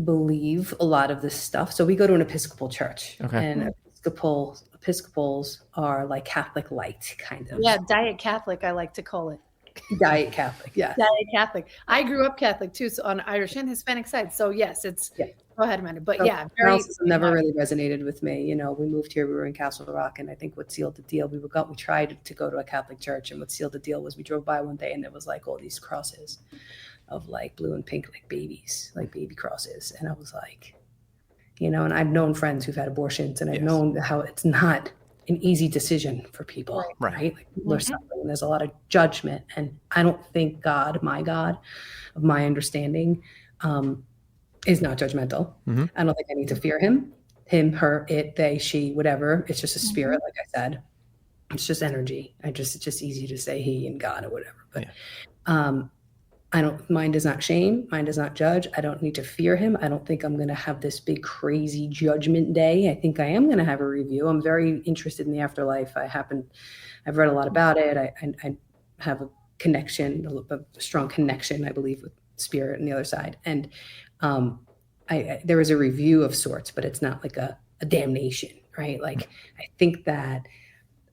believe a lot of this stuff. So we go to an Episcopal church, and Episcopals are like Catholic light, kind of. Yeah, Diet Catholic, I like to call it. Diet Catholic, yeah. Diet Catholic. I grew up Catholic too, so on Irish and Hispanic side. So yes, it's go ahead, Amanda. But so never really resonated with me. You know, we moved here, we were in Castle Rock, and I think what sealed the deal, we tried to go to a Catholic church, and what sealed the deal was we drove by one day and there was like all these crosses of like blue and pink, like babies, like baby crosses. And I was like, you know, and I've known friends who've had abortions, and I've known how it's not an easy decision for people, right? Like people are suffering, and there's a lot of judgment. And I don't think God, my God, of my understanding, is not judgmental. I don't think I need to fear him, her, it, they, she, whatever. It's just a spirit, like I said. It's just energy. It's just easy to say he and God or whatever. But mine does not shame, mine does not judge. I don't need to fear him. I don't think I'm going to have this big crazy judgment day. I think I am going to have a review. I'm very interested in the afterlife. I've read a lot about it. I have a connection, a strong connection, I believe, with spirit and the other side. And there is a review of sorts, but it's not like a damnation, right? Like, I think that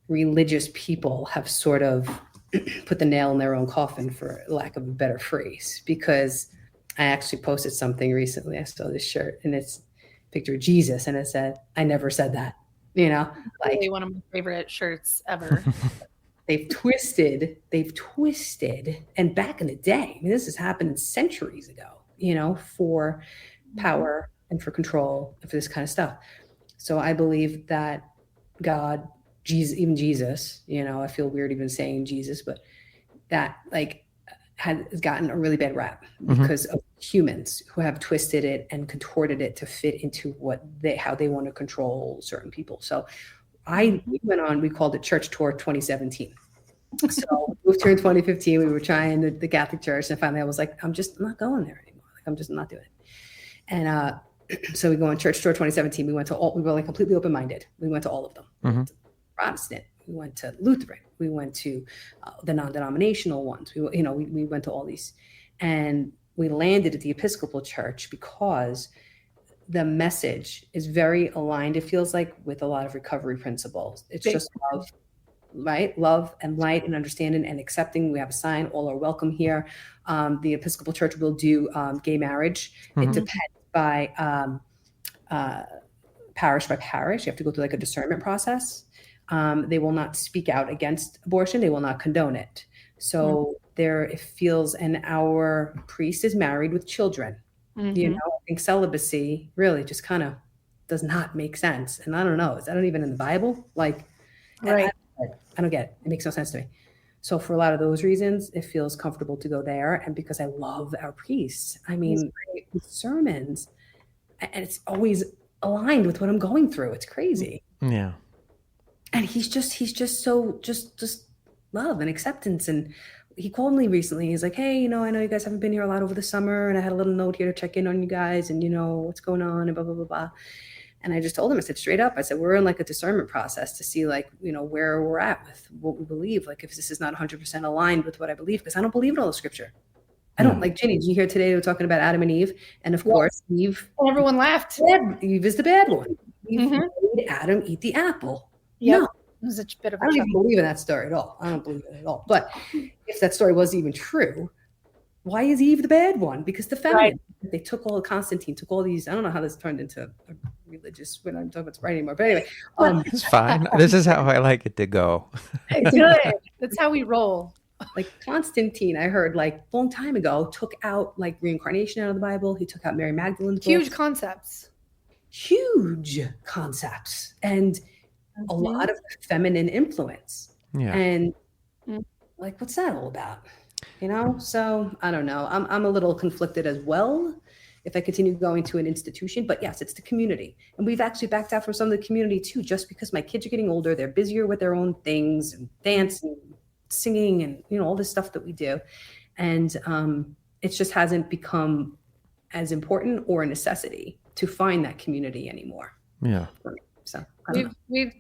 religious people have sort of put the nail in their own coffin, for lack of a better phrase, because I actually posted something recently. I saw this shirt, and it's a picture of Jesus, and it said, I never said that, you know, like really one of my favorite shirts ever. They've twisted, and back in the day, I mean, this has happened centuries ago, you know, for power and for control and for this kind of stuff. So I believe that God, Jesus, even Jesus, you know, I feel weird even saying Jesus, but that like has gotten a really bad rap because of humans who have twisted it and contorted it to fit into how they want to control certain people. So we called it Church Tour 2017. So we moved here in 2015. We were trying the Catholic Church, and finally I was like, I'm not going there anymore. Like, I'm just not doing it. And so we go on Church Tour 2017. We were like completely open-minded. We went to all of them. We went to Protestant, we went to Lutheran, we went to the non-denominational ones. We went to all these, and we landed at the Episcopal Church because the message is very aligned, it feels like, with a lot of recovery principles. It's just love, right? Love and light and understanding and accepting. We have a sign, all are welcome here. The Episcopal Church will do gay marriage. It depends by parish by parish. You have to go through like a discernment process. They will not speak out against abortion. They will not condone it. So it feels, and our priest is married with children. You know, I think celibacy really just kind of does not make sense. And I don't know, is that even in the Bible? Like, I don't get it. It makes no sense to me. So for a lot of those reasons, it feels comfortable to go there. And because I love our priests, I mean, his sermons, and it's always aligned with what I'm going through. It's crazy. Yeah. And he's just so just love and acceptance and he called me recently. He's like, hey, I know you guys haven't been here a lot over the summer, and I had a little note here to check in on you guys and, what's going on and blah, blah, blah, blah. And I just told him, I said straight up, I said, we're in like a discernment process to see like, where we're at with what we believe. Like if this is not 100% aligned with what I believe, because I don't believe in all the scripture. I don't like Ginny. Did you hear today they were talking about Adam and Eve? And of course, Eve. And everyone laughed. Eve is the bad one. Eve made Adam eat the apple. Yep. No. It was a bit of a I don't even believe in that story at all. I don't believe it at all. But if that story was even true, why is Eve the bad one? Because the feminine, they took Constantine took all these. I don't know how this turned into a religious. We're not talking about right anymore. But anyway, it's fine. This is how I like it to go. Good. That's how we roll. Like Constantine, I heard like a long time ago, took out like reincarnation out of the Bible. He took out Mary Magdalene's huge books. Huge concepts, and a lot of feminine influence. Yeah. And like, what's that all about? So I don't know. I'm a little conflicted as well if I continue going to an institution, but yes, it's the community. And we've actually backed out from some of the community too, just because my kids are getting older. They're busier with their own things and dancing, singing, and all this stuff that we do. And it just hasn't become as important or a necessity to find that community anymore. Yeah. So I don't know. We've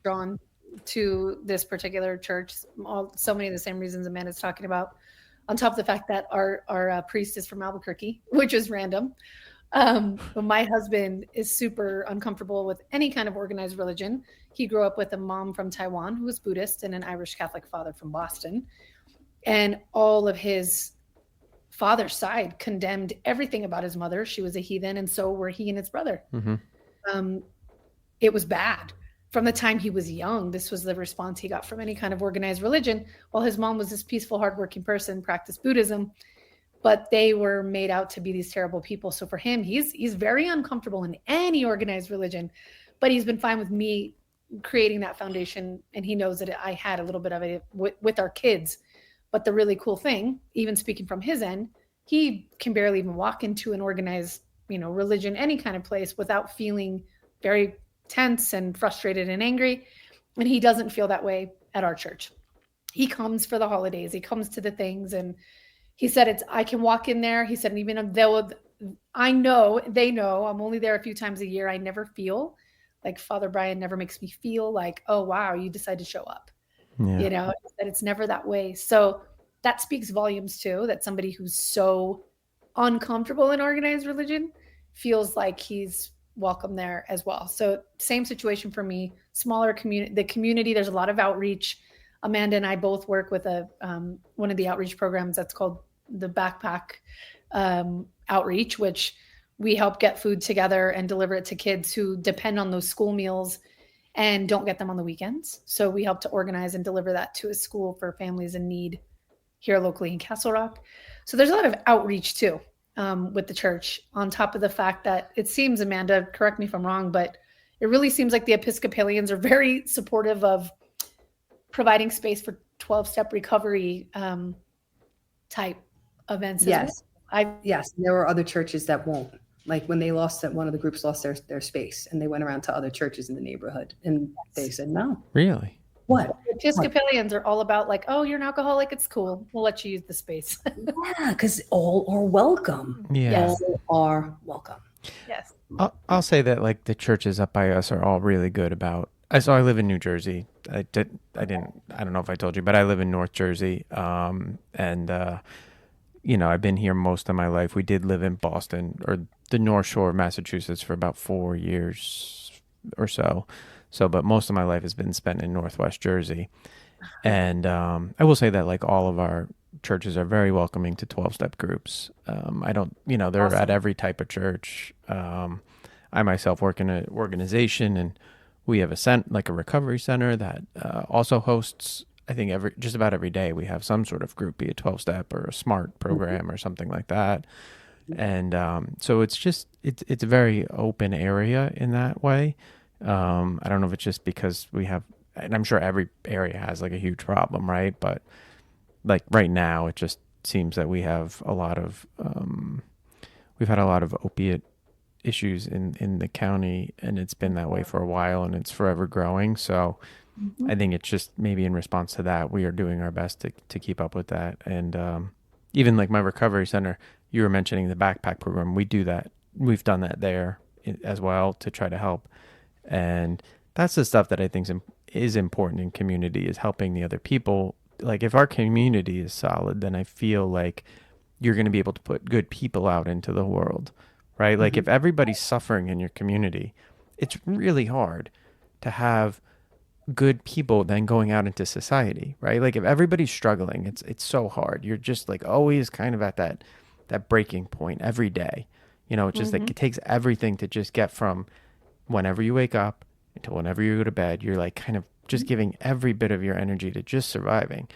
drawn to this particular church, so many of the same reasons Amanda's talking about, on top of the fact that our priest is from Albuquerque, which is random. But my husband is super uncomfortable with any kind of organized religion. He grew up with a mom from Taiwan who was Buddhist and an Irish Catholic father from Boston. And all of his father's side condemned everything about his mother. She was a heathen, and so were he and his brother. It was bad. From the time he was young, this was the response he got from any kind of organized religion, while his mom was this peaceful, hardworking person, practiced Buddhism, but they were made out to be these terrible people. So for him, he's very uncomfortable in any organized religion, but he's been fine with me creating that foundation. And he knows that I had a little bit of it with our kids. But the really cool thing, even speaking from his end, he can barely even walk into an organized, religion, any kind of place without feeling very tense and frustrated and angry. And he doesn't feel that way at our church. He comes for the holidays. He comes to the things. And he said, I can walk in there. He said, even though they know I'm only there a few times a year, I never feel like Father Brian never makes me feel like, oh, wow, you decide to show up. Yeah. That it's never that way. So that speaks volumes too, that somebody who's so uncomfortable in organized religion feels like he's welcome there as well. So same situation for me, smaller community, the community, there's a lot of outreach. Amanda and I both work with one of the outreach programs that's called the Backpack Outreach, which we help get food together and deliver it to kids who depend on those school meals and don't get them on the weekends. So we help to organize and deliver that to a school for families in need here locally in Castle Rock. So there's a lot of outreach too with the church, on top of the fact that it seems, Amanda, correct me if I'm wrong, but it really seems like the Episcopalians are very supportive of providing space for 12-step recovery type events. Yes. Well. Yes. There were other churches that won't. Like when they lost that, one of the groups lost their space, and they went around to other churches in the neighborhood, and they said no. Really? What? Episcopalians are all about like, oh, you're an alcoholic, it's cool, we'll let you use the space. Yeah, because all are welcome. Yeah. Yes. All are welcome. Yes. I'll say that like the churches up by us are all really good about. I live in New Jersey. I don't know if I told you, but I live in North Jersey. I've been here most of my life. We did live in Boston or the North Shore of Massachusetts for about 4 years or so. But most of my life has been spent in Northwest Jersey. And I will say that like all of our churches are very welcoming to 12-step groups. They're Awesome. at every type of church. I myself work in an organization, and we have a recovery center that also hosts, I think just about every day we have some sort of group, be a 12-step or a SMART program or something like that. And so it's a very open area in that way. I don't know if it's just because we have, and I'm sure every area has like a huge problem, right? But like right now, it just seems that we have we've had a lot of opiate issues in the county, and it's been that way for a while, and it's forever growing. So I think it's just maybe in response to that, we are doing our best to keep up with that. And even like my recovery center, you were mentioning the backpack program. We do that. We've done that there as well to try to help. And that's the stuff that I think is important in community, is helping the other people. Like if our community is solid, then I feel like you're going to be able to put good people out into the world, right? Like if everybody's suffering in your community, it's really hard to have good people then going out into society, right? Like if everybody's struggling, it's so hard. You're just like always kind of at that breaking point every day. It's just like it takes everything to just get from whenever you wake up until whenever you go to bed. You're like kind of just giving every bit of your energy to just surviving.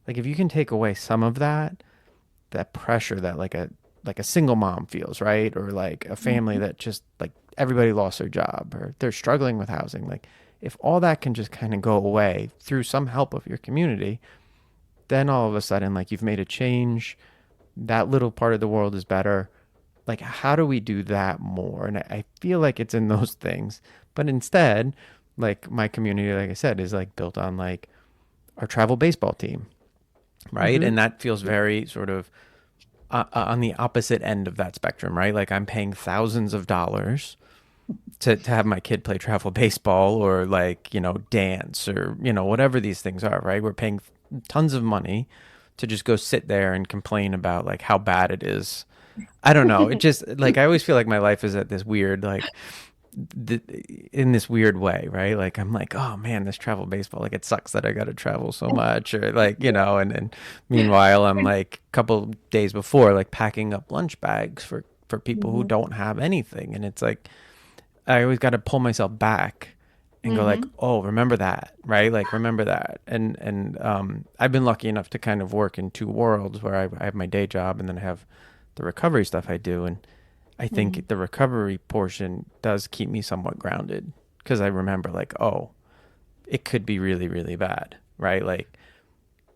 Like if you can take away some of that pressure that like a single mom feels, right? Or like a family that just like everybody lost their job or they're struggling with housing. Like if all that can just kind of go away through some help of your community, then all of a sudden, like you've made a change, that little part of the world is better. Like, how do we do that more? And I feel like it's in those things, but instead, like my community, like I said, is like built on like our travel baseball team, right? And that feels very sort of on the opposite end of that spectrum, right? Like I'm paying thousands of dollars to have my kid play travel baseball or like, dance or, whatever these things are, right? We're paying tons of money to just go sit there and complain about like how bad it is. I don't know. It just like, I always feel like my life is at this weird, like in this weird way, right? Like I'm like, oh man, this travel baseball, like it sucks that I got to travel so much, or like, and meanwhile I'm like a couple days before like packing up lunch bags for people who don't have anything. And it's like, I always got to pull myself back and go like, oh, remember that, right? Like, remember that. And I've been lucky enough to kind of work in two worlds where I have my day job and then I have the recovery stuff I do. And I think the recovery portion does keep me somewhat grounded because I remember like, oh, it could be really, really bad, right? Like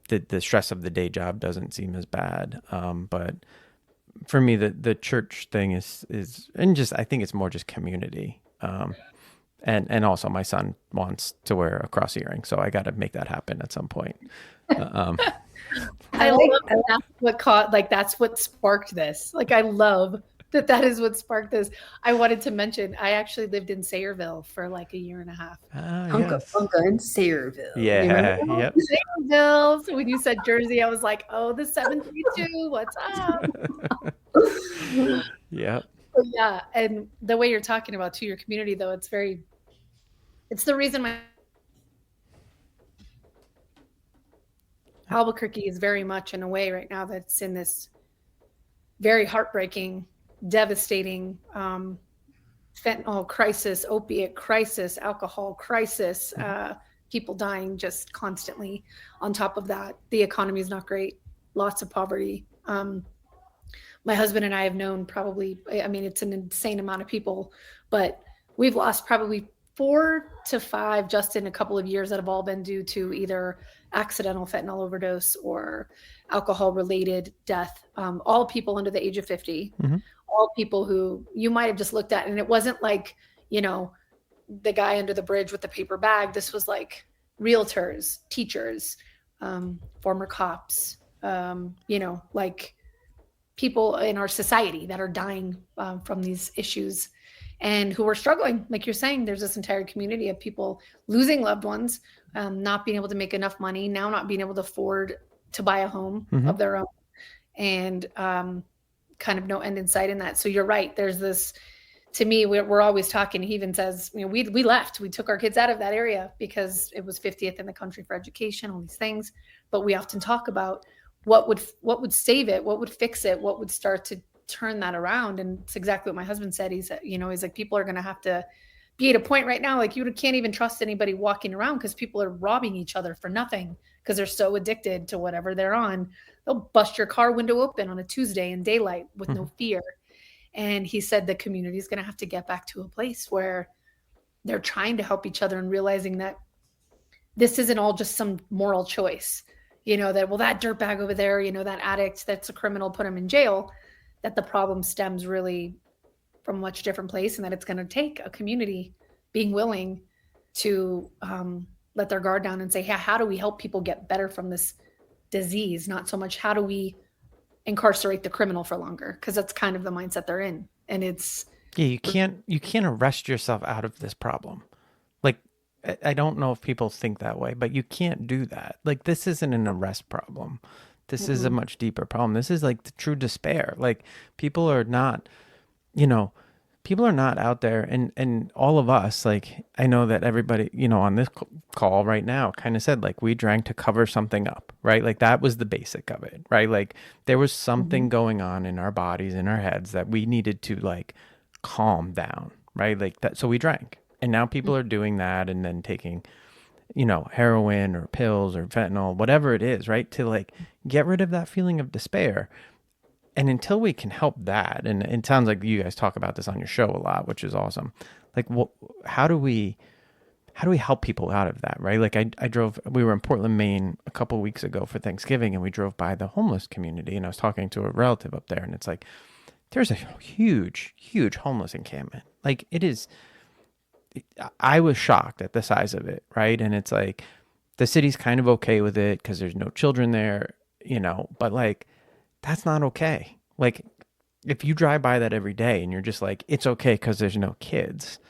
the stress of the day job doesn't seem as bad. But for me, the church thing is, and just, I think it's more just community. And also my son wants to wear a cross earring, so I got to make that happen at some point. I love that that's what sparked this. Like, I love that is what sparked this. I wanted to mention, I actually lived in Sayreville for like a year and a half. Hunka in Sayreville. Yeah. Yep. Sayreville. So when you said Jersey, I was like, oh, the 732, what's up? Yep. Yeah. And the way you're talking about to your community, though, it's the reason my Albuquerque is very much in a way right now that's in this very heartbreaking, devastating fentanyl crisis, opiate crisis, alcohol crisis, people dying just constantly. On top of that, the economy is not great, lots of poverty. My husband and I have known probably, it's an insane amount of people, but we've lost probably 4 to 5 just in a couple of years that have all been due to either accidental fentanyl overdose or alcohol related death. All people under the age of 50, all people who you might have just looked at. And it wasn't like, the guy under the bridge with the paper bag. This was like realtors, teachers, former cops, like people in our society that are dying from these issues and who are struggling. Like you're saying, there's this entire community of people losing loved ones, not being able to make enough money, now not being able to afford to buy a home of their own, and kind of no end in sight in that. So you're right. There's this, to me, we're always talking. He even says, we left, we took our kids out of that area because it was 50th in the country for education, all these things. But we often talk about what would save it, what would fix it, what would start to turn that around. And it's exactly what my husband said. He said, he's like, people are going to have to be at a point right now, like you can't even trust anybody walking around because people are robbing each other for nothing because they're so addicted to whatever they're on. They'll bust your car window open on a Tuesday in daylight with no fear. And he said the community is going to have to get back to a place where they're trying to help each other and realizing that this isn't all just some moral choice, that, well, that dirtbag over there, that addict, that's a criminal, put him in jail, that the problem stems really from a much different place, and that it's going to take a community being willing to let their guard down and say, hey, how do we help people get better from this disease? Not so much how do we incarcerate the criminal for longer, because that's kind of the mindset they're in. And it's you can't arrest yourself out of this problem. Like, I don't know if people think that way, but you can't do that. Like, this isn't an arrest problem. This is a much deeper problem. This is like the true despair. Like, people are not out there, and all of us, like, I know that everybody, on this call right now kind of said, like, we drank to cover something up, right? Like, that was the basic of it, right? Like, there was something going on in our bodies, in our heads, that we needed to, like, calm down, right? Like that. So we drank, and now people are doing that and then taking, heroin or pills or fentanyl, whatever it is, right? To, like, get rid of that feeling of despair. And until we can help that, and it sounds like you guys talk about this on your show a lot, which is awesome. Like, how do we help people out of that, right? Like, we were in Portland, Maine a couple of weeks ago for Thanksgiving, and we drove by the homeless community, and I was talking to a relative up there, and it's like, there's a huge, huge homeless encampment. Like, it is, I was shocked at the size of it, right? And it's like, the city's kind of okay with it because there's no children there, but, like, that's not okay. Like, if you drive by that every day and you're just like, it's okay because there's no kids,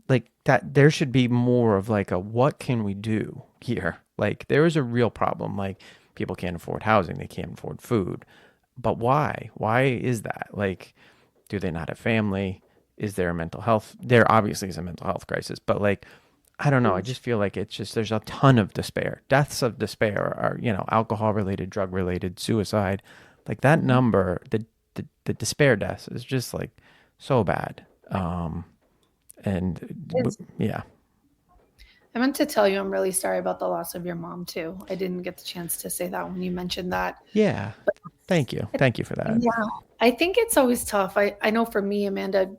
like, that, there should be more of like what can we do here? Like, there is a real problem. Like, people can't afford housing, they can't afford food. But why? Why is that? Like, do they not have family? Is there a mental health? There obviously is a mental health crisis, but, like, I don't know. I just feel like it's just, there's a ton of despair. Deaths of despair are, alcohol related, drug related, suicide. Like, that number, the despair deaths is just, like, so bad. Yeah. I meant to tell you, I'm really sorry about the loss of your mom too. I didn't get the chance to say that when you mentioned that. Yeah. Thank you. Thank you for that. Yeah. I think it's always tough. I know for me, Amanda,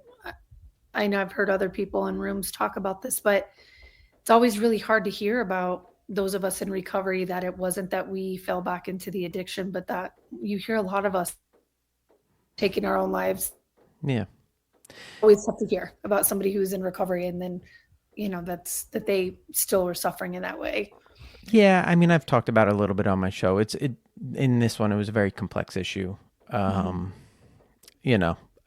I know I've heard other people in rooms talk about this, but it's always really hard to hear about those of us in recovery, that it wasn't that we fell back into the addiction, but that you hear a lot of us taking our own lives. Yeah. Always tough to hear about somebody who's in recovery, and then, that they still were suffering in that way. Yeah. I mean, I've talked about it a little bit on my show. In this one, it was a very complex issue.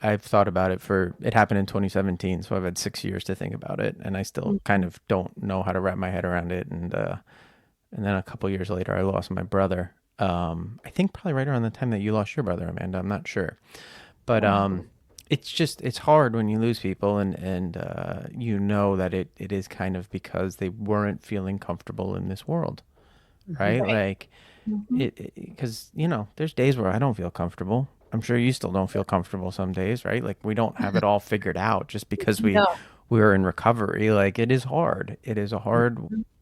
I've thought about it it happened in 2017. So I've had 6 years to think about it, and I still kind of don't know how to wrap my head around it. And then a couple years later, I lost my brother. I think probably right around the time that you lost your brother, Amanda. I'm not sure, but it's hard when you lose people, and that it is kind of because they weren't feeling comfortable in this world, right? Like, because there's days where I don't feel comfortable. I'm sure you still don't feel comfortable some days, right? Like, we don't have it all figured out just because we're in recovery. Like, it is hard. It is a hard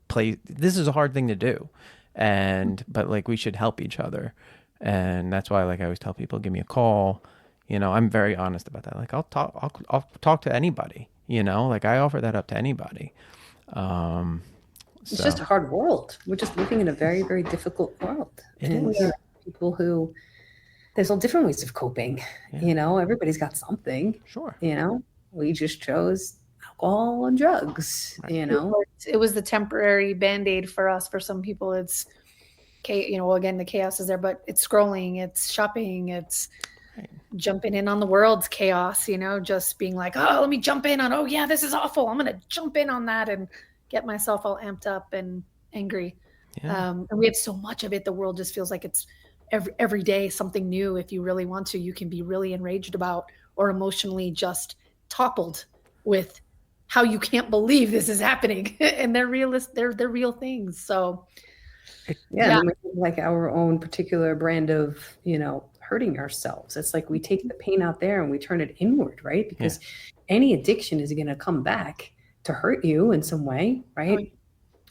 place. This is a hard thing to do. But like, we should help each other. And that's why, like, I always tell people, give me a call. I'm very honest about that. Like, I'll talk to anybody, like, I offer that up to anybody. It's just a hard world. We're just living in a very, very difficult world. It is. There are people who, there's all different ways of coping. Yeah. Everybody's got something. Sure. We just chose alcohol and drugs. It was the temporary Band-Aid for us. For some people, it's, again, the chaos is there, but it's scrolling, it's shopping, it's jumping in on the world's chaos, just being like, oh, let me jump in on, oh yeah, this is awful, I'm going to jump in on that and get myself all amped up and angry. Yeah. And we have so much of it. The world just feels like it's every day something new. If you really want to, you can be really enraged about or emotionally just toppled with how you can't believe this is happening. And they're real things. So like our own particular brand of, hurting ourselves. It's like we take the pain out there and we turn it inward, right? Because any addiction is going to come back to hurt you in some way, right?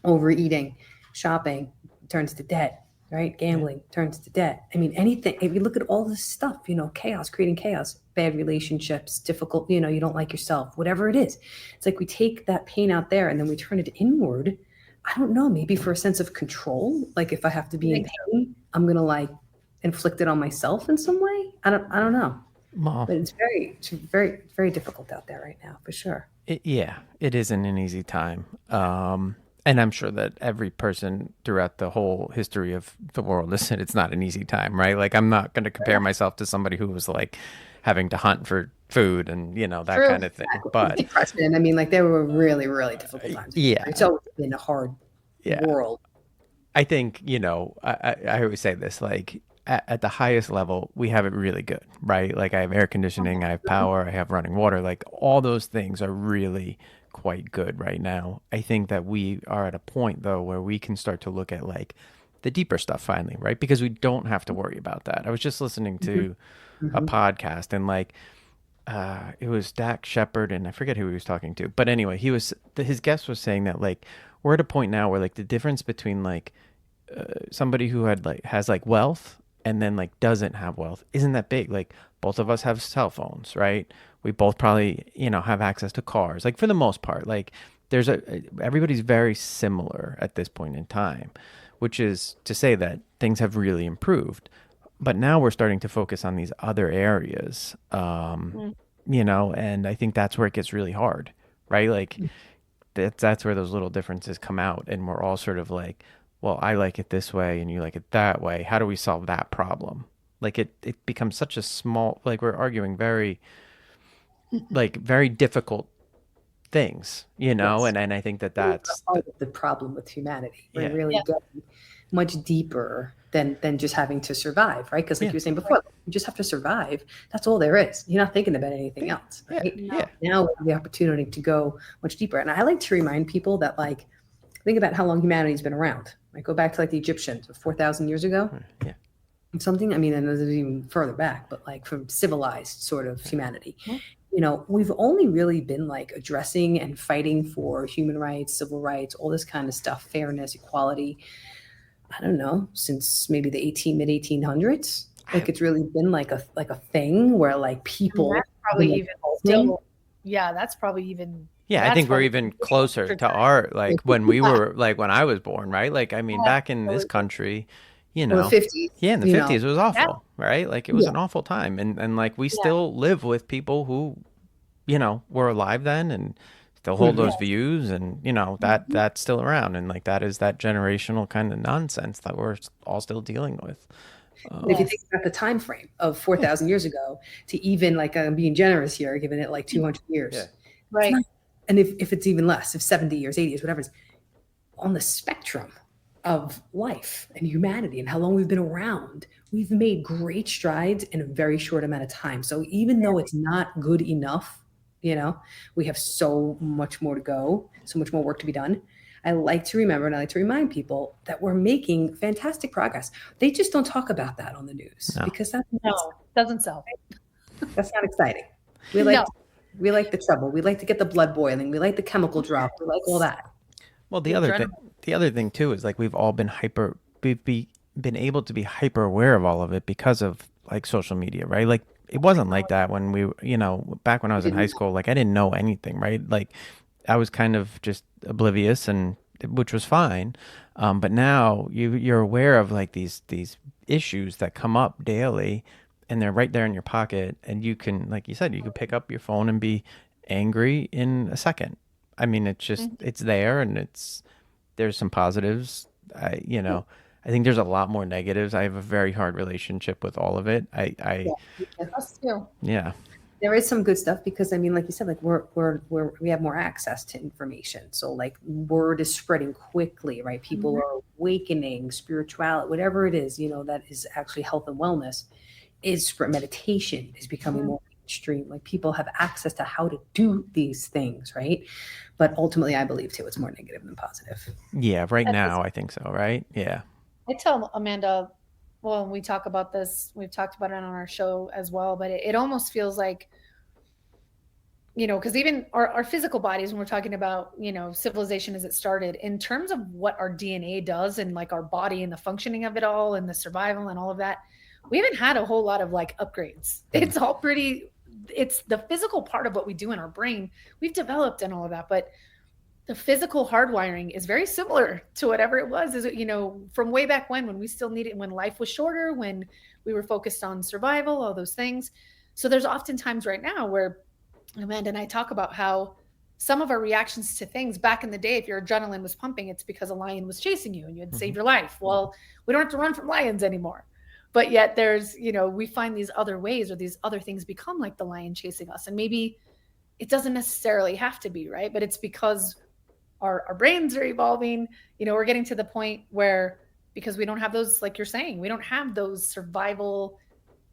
Overeating, shopping turns to debt, right? Gambling turns to debt. I mean, anything, if you look at all this stuff, chaos, creating chaos, bad relationships, difficult, you don't like yourself, whatever it is. It's like we take that pain out there and then we turn it inward. I don't know, maybe for a sense of control. Like, if I have to be in pain, I'm going to, like, inflict it on myself in some way. I don't know. But it's very, very difficult out there right now, for sure. It isn't an easy time. And I'm sure that every person throughout the whole history of the world, listen, it's not an easy time, right? Like, I'm not going to compare myself to somebody who was like having to hunt for food and, that True. kind of thing. But Depression. I mean, like there were really, really difficult times. yeah, It's always been a hard yeah. world. I think, I always say this, like at the highest level, we have it really good, right? Like I have air conditioning, I have power, I have running water, like all those things are really quite good right now. I think that we are at a point though where we can start to look at like the deeper stuff finally, right? Because we don't have to worry about that. I was just listening to a podcast and like it was Dak Shepard and I forget who he was talking to, but anyway, his guest was saying that like we're at a point now where like the difference between like somebody who has like wealth and then like doesn't have wealth isn't that big. Like both of us have cell phones, right? We both probably have access to cars. Like for the most part, like everybody's very similar at this point in time, which is to say that things have really improved. But now we're starting to focus on these other areas, and I think that's where it gets really hard, right? Like that's where those little differences come out, and we're all sort of like, well, I like it this way and you like it that way. How do we solve that problem? Like it becomes such a small, like we're arguing very, like very difficult things, Yes. and I think that's part of the problem with humanity. We're Yeah. really getting much deeper than just having to survive, right? Because like you were saying before, you just have to survive. That's all there is. You're not thinking about anything else, right? Yeah. Now we have the opportunity to go much deeper. And I like to remind people that like, think about how long humanity's been around. Like go back to like the Egyptians 4,000 years ago. Yeah. Something, I mean, and this is even further back, but like from civilized sort of humanity. We've only really been like addressing and fighting for human rights, civil rights, all this kind of stuff, fairness, equality. I don't know, since maybe the mid 1800s. Like it's really been like a thing where like people. That's probably even still. Yeah, that's probably even. Yeah, I think we're even closer to our like when we were like when I was born, right? Like I mean, back in this country, the 50s. Yeah, in the 50s, it was awful, right? Like it was an awful time, and like we still live with people who, were alive then and still hold those views, and that's still around, and like that is that generational kind of nonsense that we're all still dealing with. If you think about the time frame of 4,000 years ago to even like I'm being generous here, giving it like 200 years, right? And if it's even less, if 70 years, 80 years, whatever it is, on the spectrum of life and humanity and how long we've been around, we've made great strides in a very short amount of time. So even though it's not good enough, we have so much more to go, so much more work to be done. I like to remember and I like to remind people that we're making fantastic progress. They just don't talk about that on the news because doesn't sell. That's not exciting. We like the trouble. We like to get the blood boiling. We like the chemical drop. We like all that. Well, the other thing too is like we've all been been able to be hyper aware of all of it because of like social media, right? Like it wasn't like that when we, back when I was in high school, like I didn't know anything, right? Like I was kind of just oblivious, and which was fine. But now you're aware of like these issues that come up daily, and they're right there in your pocket, and you can, like you said, you can pick up your phone and be angry in a second. I mean, it's just it's there, and there's some positives. I think there's a lot more negatives. I have a very hard relationship with all of it. Us too. Yeah. There is some good stuff because I mean, like you said, like we have more access to information. So like word is spreading quickly, right? People are awakening, spirituality, whatever it is, that is actually health and wellness is meditation is becoming more mainstream. Like people have access to how to do these things, right? But ultimately I believe too, it's more negative than positive. Yeah. Right now, I think so. Right. Yeah. I tell Amanda, well, we talk about this, we've talked about it on our show as well, but it almost feels like, because even our physical bodies, when we're talking about, civilization as it started, in terms of what our DNA does and like our body and the functioning of it all and the survival and all of that, we haven't had a whole lot of like upgrades. It's all it's the physical part of what we do in our brain. We've developed and all of that, but the physical hardwiring is very similar to whatever it was, from way back when we still needed, when life was shorter, when we were focused on survival, all those things. So there's often times right now where Amanda and I talk about how some of our reactions to things back in the day, if your adrenaline was pumping, it's because a lion was chasing you and you had saved your life. Well, we don't have to run from lions anymore. But yet there's, we find these other ways, or these other things become like the lion chasing us. And maybe it doesn't necessarily have to be, right? But it's because our brains are evolving. We're getting to the point where, because we don't have those, like you're saying, we don't have those survival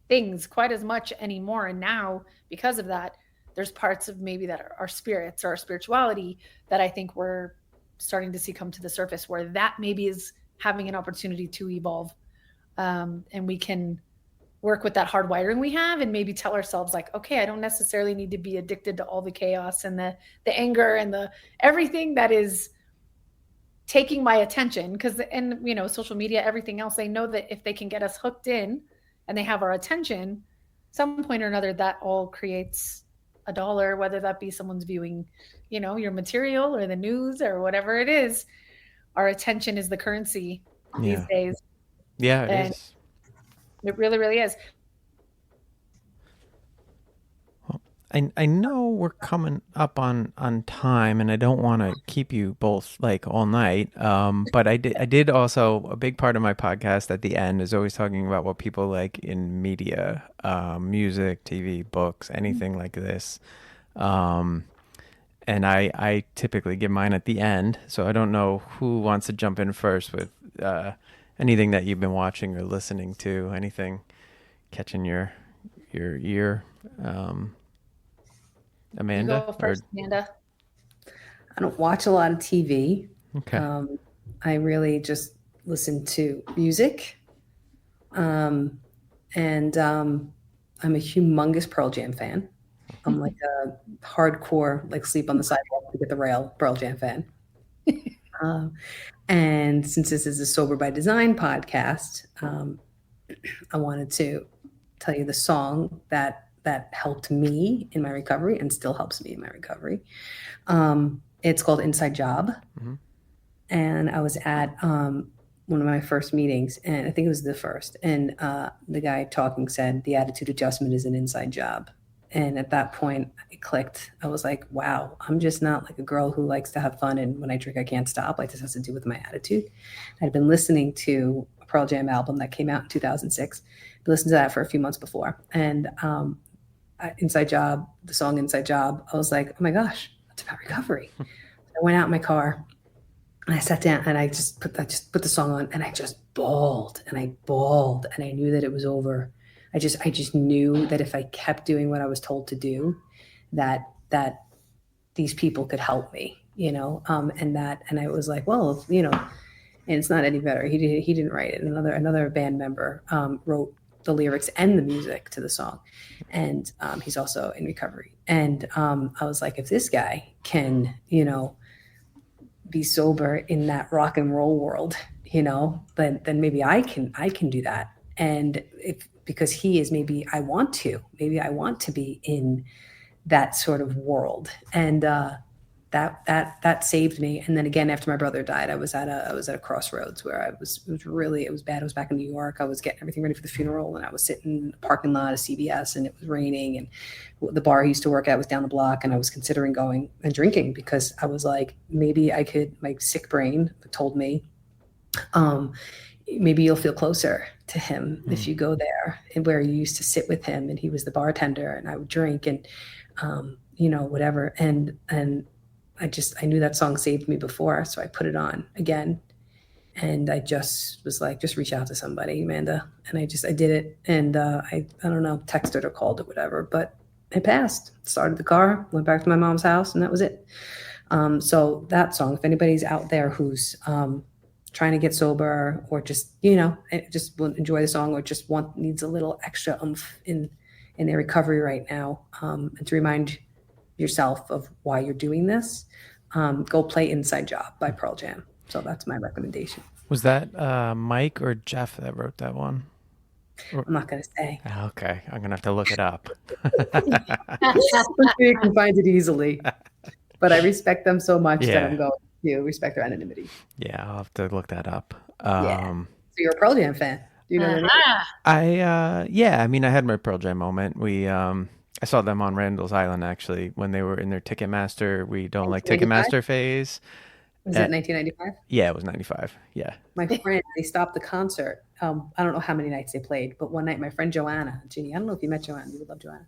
things quite as much anymore. And now, because of that, there's parts of maybe that are our spirits or our spirituality that I think we're starting to see come to the surface, where that maybe is having an opportunity to evolve. And we can work with that hard wiring we have, and maybe tell ourselves like, okay, I don't necessarily need to be addicted to all the chaos and the anger and the everything that is taking my attention. Because, and social media, everything else, they know that if they can get us hooked in and they have our attention, some point or another, that all creates a dollar, whether that be someone's viewing, your material or the news or whatever it is. Our attention is the currency these days. Yeah, it is. It really, really is. Well, I know we're coming up on time, and I don't want to keep you both like all night. But I did also, a big part of my podcast at the end is always talking about what people like in media, music, TV, books, anything like this. And I typically give mine at the end. So I don't know who wants to jump in first with anything that you've been watching or listening to, anything catching your ear. Amanda? You go first, Amanda. I don't watch a lot of TV. Okay. I really just listen to music. And I'm a humongous Pearl Jam fan. I'm like a hardcore, like sleep on the sidewalk to get the rail Pearl Jam fan. And since this is a Sober by Design podcast, I wanted to tell you the song that helped me in my recovery and still helps me in my recovery. It's called Inside Job. Mm-hmm. And I was at one of my first meetings, and I think it was the first, and the guy talking said, the attitude adjustment is an inside job. And at that point, it clicked. I was like, wow, I'm just not like a girl who likes to have fun, and when I drink, I can't stop. Like, this has to do with my attitude. I'd been listening to a Pearl Jam album that came out in 2006. I listened to that for a few months before. And Inside Job, the song Inside Job, I was like, oh my gosh, that's about recovery. I went out in my car, and I sat down, and I just put the song on, and I just bawled, and I knew that it was over. I just knew that if I kept doing what I was told to do, that these people could help me, and I was like, well, and it's not any better. He didn't write it. Another band member wrote the lyrics and the music to the song, and he's also in recovery. And I was like, if this guy can, be sober in that rock and roll world, then maybe I can do that. And because he is, maybe I want to be in that sort of world. And that saved me. And then again, after my brother died, I was at a crossroads where it was bad. I was back in New York. I was getting everything ready for the funeral, and I was sitting in the parking lot of CVS, and it was raining, and the bar I used to work at was down the block, and I was considering going and drinking because I was like, maybe I could, my sick brain told me, maybe you'll feel closer to him if you go there, and where you used to sit with him, and he was the bartender, and I would drink, and whatever. And I knew that song saved me before, so I put it on again, and I just was like, just reach out to somebody, Amanda. And I did it, and I don't know, texted or called or whatever, but it passed. Started the car, went back to my mom's house, and that was it. So that song, if anybody's out there who's trying to get sober, or just just will enjoy the song, or just needs a little extra oomph in their recovery right now, and to remind yourself of why you're doing this, go play Inside Job by Pearl Jam. So that's my recommendation. Was that Mike or Jeff that wrote that one? I'm not going to say. Okay, I'm going to have to look it up. You can find it easily. But I respect them so much that I'm going to respect their anonymity. Yeah, I'll have to look that up. So you're a Pearl Jam fan. Do you know I had my Pearl Jam moment. We I saw them on Randall's Island actually when they were in their Ticketmaster. We don't like 1995? Ticketmaster phase. Was Uh, it 1995? yeah, it was 95. Yeah. My friend, they stopped the concert. I don't know how many nights they played, but one night my friend Joanna, Ginny, I don't know if you met Joanna, you would love Joanna.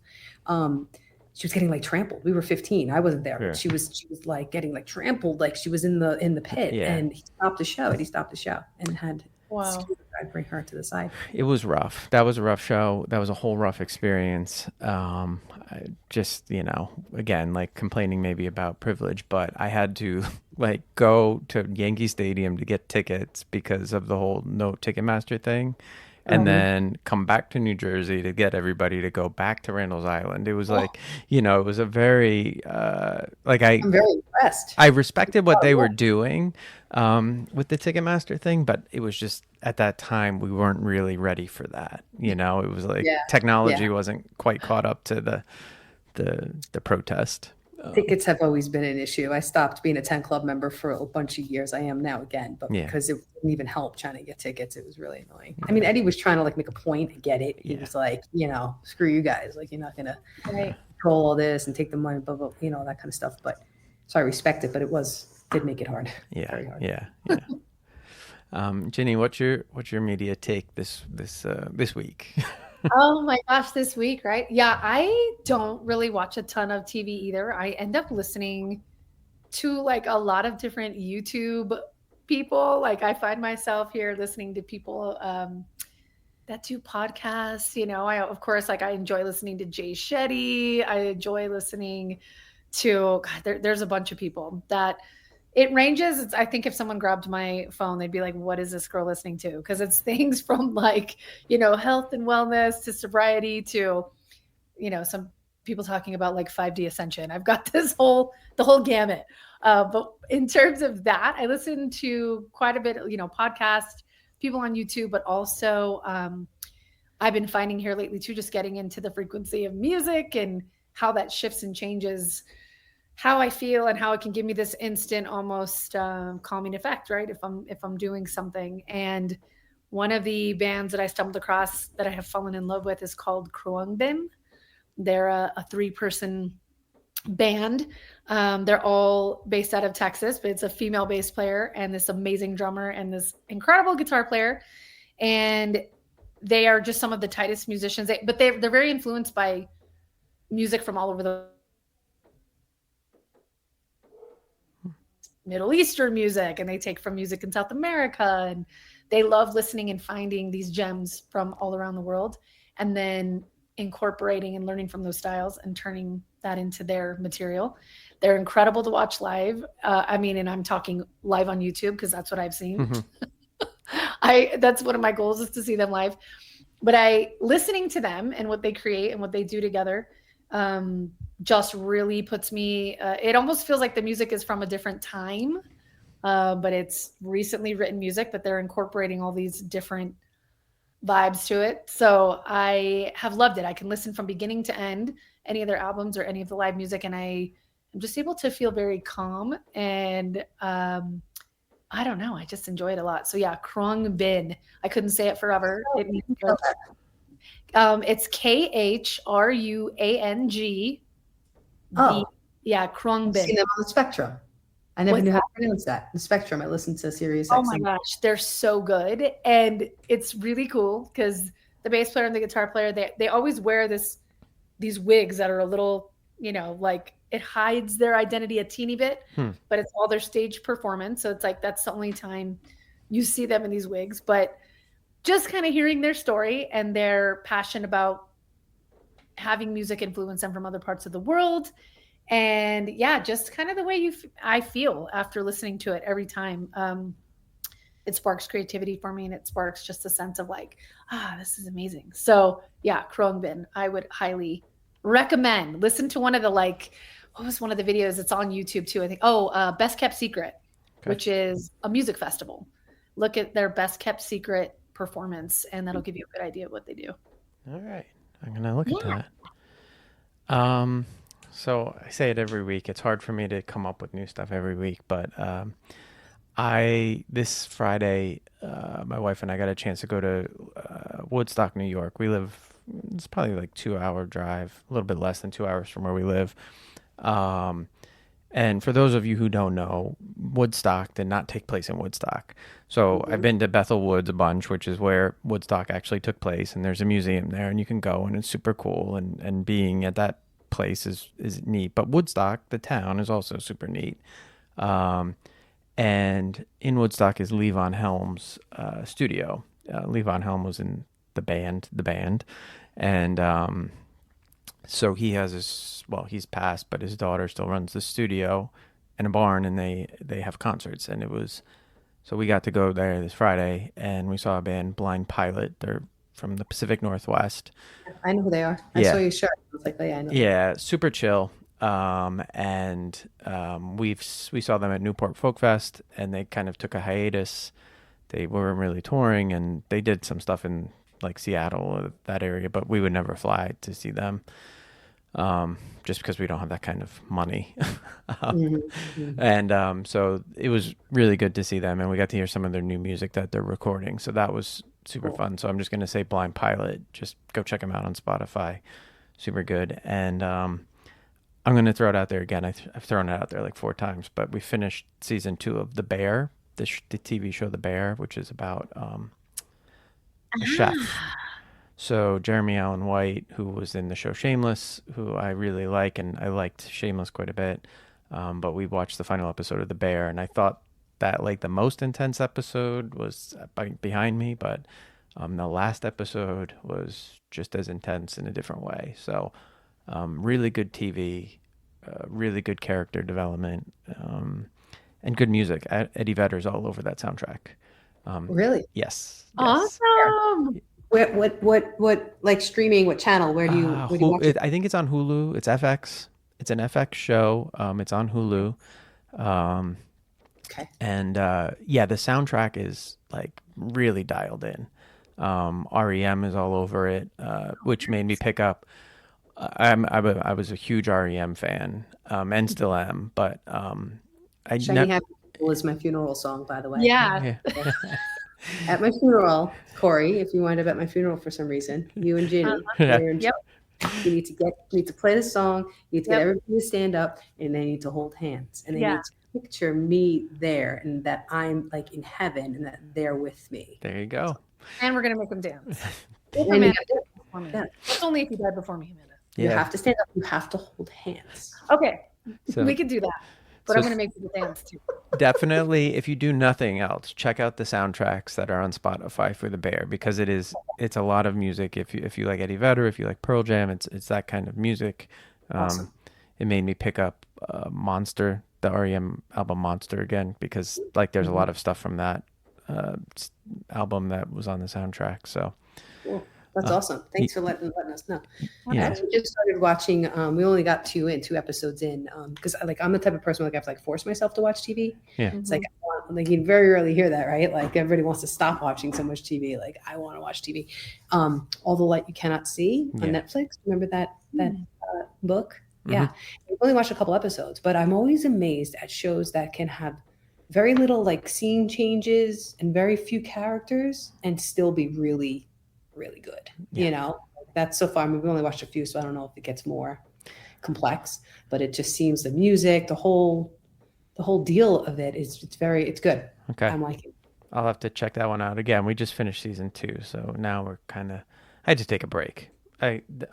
She was getting like trampled. We were 15. I wasn't there, Yeah. but she was like getting like trampled, like she was in the pit. Yeah. And he stopped the show and had Wow. security guard bring her to the side. It was rough. That was a rough show. That was a whole rough experience. I just, again, like complaining maybe about privilege, but I had to like go to Yankee Stadium to get tickets because of the whole no Ticketmaster thing. And then come back to New Jersey to get everybody to go back to Randall's Island. It was like, it was a very, I'm very impressed. I respected what they were doing with the Ticketmaster thing, but it was just at that time we weren't really ready for that. It was like technology wasn't quite caught up to the protest. Tickets have always been an issue. I stopped being a 10 Club member for a bunch of years. I am now again, but because it didn't even help trying to get tickets, it was really annoying. I mean, Eddie was trying to like make a point and get it. He was like, screw you guys. Like, you're not going to control all this and take the money, blah, blah, that kind of stuff. But so I respect it, but did make it hard. Yeah. Very hard. Yeah. Ginny, what's your media take this week? Oh my gosh, this week, right? Yeah, I don't really watch a ton of TV either. I end up listening to like a lot of different YouTube people. Like I find myself here listening to people that do podcasts. I enjoy listening to Jay Shetty. I enjoy listening to, there's a bunch of people that it ranges. I think if someone grabbed my phone, they'd be like, what is this girl listening to? Because it's things from like, health and wellness to sobriety to, some people talking about like 5D ascension. I've got the whole gamut. But in terms of that, I listen to quite a bit, podcast, people on YouTube, but also I've been finding here lately too, just getting into the frequency of music and how that shifts and changes how I feel and how it can give me this instant, almost calming effect, right? If I'm doing something. And one of the bands that I stumbled across that I have fallen in love with is called Khruangbin. They're a 3-person band. They're all based out of Texas, but it's a female bass player and this amazing drummer and this incredible guitar player. And they are just some of the tightest musicians. But they're very influenced by music from all over the Middle Eastern music, and they take from music in South America, and they love listening and finding these gems from all around the world and then incorporating and learning from those styles and turning that into their material. They're incredible to watch live. And I'm talking live on YouTube because that's what I've seen. That's one of my goals, is to see them live. But listening to them and what they create and what they do together just really puts me, it almost feels like the music is from a different time, but it's recently written music, but they're incorporating all these different vibes to it. So I have loved it. I can listen from beginning to end, any of their albums or any of the live music, and I am just able to feel very calm. And I don't know, I just enjoy it a lot. So yeah, Khruangbin. I couldn't say it forever. It means it's Khruang. Yeah, Khruangbin. I've seen them on the Spectrum. I never knew how to pronounce that. The Spectrum. I listened to Sirius XM. Oh my gosh, they're so good. And it's really cool because the bass player and the guitar player, they always wear these wigs that are a little, like it hides their identity a teeny bit, but it's all their stage performance. So it's like, that's the only time you see them in these wigs. But just kind of hearing their story and their passion about having music influence them from other parts of the world. And yeah, just kind of the way I feel after listening to it every time. It sparks creativity for me, and it sparks just a sense of like, this is amazing. So yeah, Khruangbin, I would highly recommend. Listen to one of the, what was one of the videos? It's on YouTube too, I think. Best Kept Secret, which is a music festival. Look at their Best Kept Secret performance, and that'll give you a good idea of what they do. All right. I'm going to look at that. So I say it every week. It's hard for me to come up with new stuff every week, but this Friday, my wife and I got a chance to go to Woodstock, New York. We live it's probably like 2 hour drive, a little bit less than 2 hours from where we live. And for those of you who don't know, Woodstock did not take place in Woodstock. So I've been to Bethel Woods a bunch, which is where Woodstock actually took place. And there's a museum there and you can go and it's super cool. And being at that place is neat. But Woodstock, the town, is also super neat. And in Woodstock is Levon Helm's studio. Levon Helm was in the band. And so he has he's passed, but his daughter still runs the studio and a barn, and they have concerts. And so we got to go there this Friday, and we saw a band, Blind Pilot. They're from the Pacific Northwest. I know who they are. I saw your shirt. I was like, oh, yeah, I know. Yeah, super chill. We saw them at Newport Folk Fest, and they kind of took a hiatus. They weren't really touring, and they did some stuff in like Seattle or that area, but we would never fly to see them. Just because we don't have that kind of money. And so it was really good to see them, and we got to hear some of their new music that they're recording. So that was super fun. So I'm just going to say Blind Pilot. Just go check them out on Spotify. Super good. And I'm going to throw it out there again. I've thrown it out there like 4 times, but we finished season 2 of The Bear, the TV show The Bear, which is about a chef. So Jeremy Allen White, who was in the show Shameless, who I really like, and I liked Shameless quite a bit. But we watched the final episode of The Bear, and I thought that like the most intense episode was behind me, but the last episode was just as intense in a different way. So really good TV, really good character development, and good music. Eddie Vedder's all over that soundtrack. Really? Yes. Awesome. What like streaming? What channel? Where do you watch it? I think it's on Hulu. It's FX. It's an FX show. It's on Hulu. Okay. And yeah, the soundtrack is like really dialed in. REM is all over it, which made me pick up. I was a huge REM fan, and still am. But Shiny Happy People is my funeral song, by the way. Yeah. At my funeral, Corey, if you wind up at my funeral for some reason, you and Ginny, Yep. you need to play the song, you need to get everybody to stand up, and they need to hold hands. And they need to picture me there, and that I'm like in heaven and that they're with me. There you go. And we're going to make them dance. That's only if you die before me, Amanda. You have to stand up. You have to hold hands. Okay. So, we could do that. But I'm going to make people dance too. Definitely, if you do nothing else, check out the soundtracks that are on Spotify for The Bear, because it's a lot of music. If you like Eddie Vedder, if you like Pearl Jam, it's that kind of music. Awesome. It made me pick up Monster, the REM album Monster again, because like there's a lot of stuff from that album that was on the soundtrack. So cool. That's awesome. Thanks for letting us know. Yeah. We just started watching. We only got 2 episodes in, because I'm the type of person where, like, I have to like force myself to watch TV. Yeah. It's like you very rarely hear that, right? Like everybody wants to stop watching so much TV. Like I want to watch TV. All the Light You Cannot See on Netflix. Remember that book? Mm-hmm. Yeah. I've only watched a couple episodes, but I'm always amazed at shows that can have very little like scene changes and very few characters and still be really, really good. You know, that's so far. I mean, we only watched a few, so I don't know if it gets more complex, but it just seems the music, the whole deal of it is it's good. Okay. I'm liking it. I'll have to check that one out again. We just finished season 2, so now we're I had to take a break.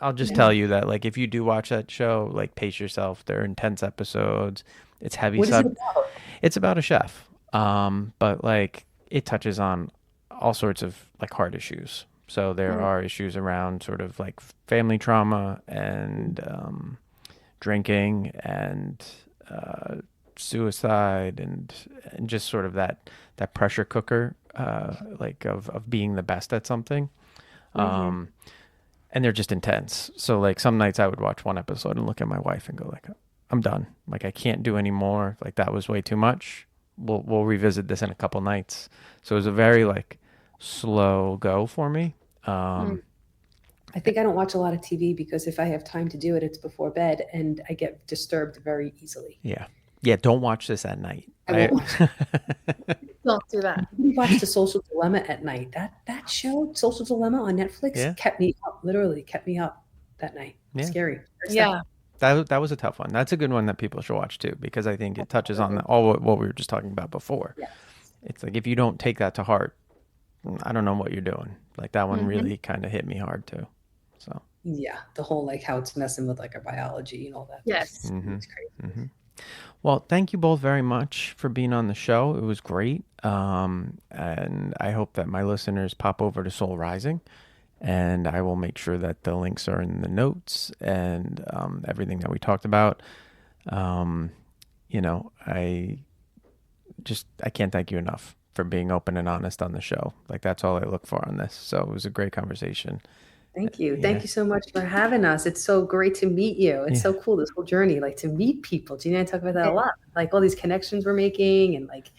I'll just tell you that, like, if you do watch that show, like, pace yourself. They're intense episodes. It's heavy. What is it about? It's about a chef. But like it touches on all sorts of like hard issues. So there are issues around sort of like family trauma and drinking and suicide and just sort of that pressure cooker like of being the best at something. And they're just intense. So like some nights I would watch one episode and look at my wife and go like, I'm done. Like I can't do any more. Like that was way too much. We'll revisit this in a couple nights. So it was a very like slow go for me. I think I don't watch a lot of TV because if I have time to do it, it's before bed and I get disturbed very easily. Yeah. Yeah, don't watch this at night. I Right? won't watch it. Don't do that. We watched The Social Dilemma at night. That show, Social Dilemma on Netflix, Yeah. kept me up. Literally kept me up that night. Yeah. Scary. Yeah. That was a tough one. That's a good one that people should watch too, because I think it touches on all what we were just talking about before. Yeah. It's like, if you don't take that to heart, I don't know what you're doing. Like, that one really kind of hit me hard too. So Yeah, the whole like how it's messing with like our biology and all that. Yes. It's crazy. Well, thank you both very much for being on the show. It was great. And I hope that my listeners pop over to Soul Rising, and I will make sure that the links are in the notes and everything that we talked about. You know, I can't thank you enough for being open and honest on the show. Like, that's all I look for on this. So it was a great conversation. Thank you. Thank you so much for having us. It's so great to meet you. It's so cool, this whole journey, like to meet people. Ginny and I talk about that a lot. Like all these connections we're making and like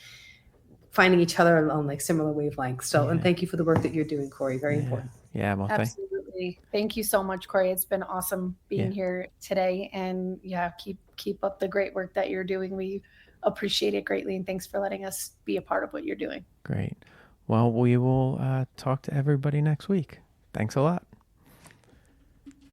finding each other on like similar wavelengths. So, and thank you for the work that you're doing, Corey. Very important. Yeah, well, Absolutely. Thank you so much, Corey. It's been awesome being here today. And keep up the great work that you're doing. We appreciate it greatly. And thanks for letting us be a part of what you're doing. Great. Well, we will talk to everybody next week. Thanks a lot.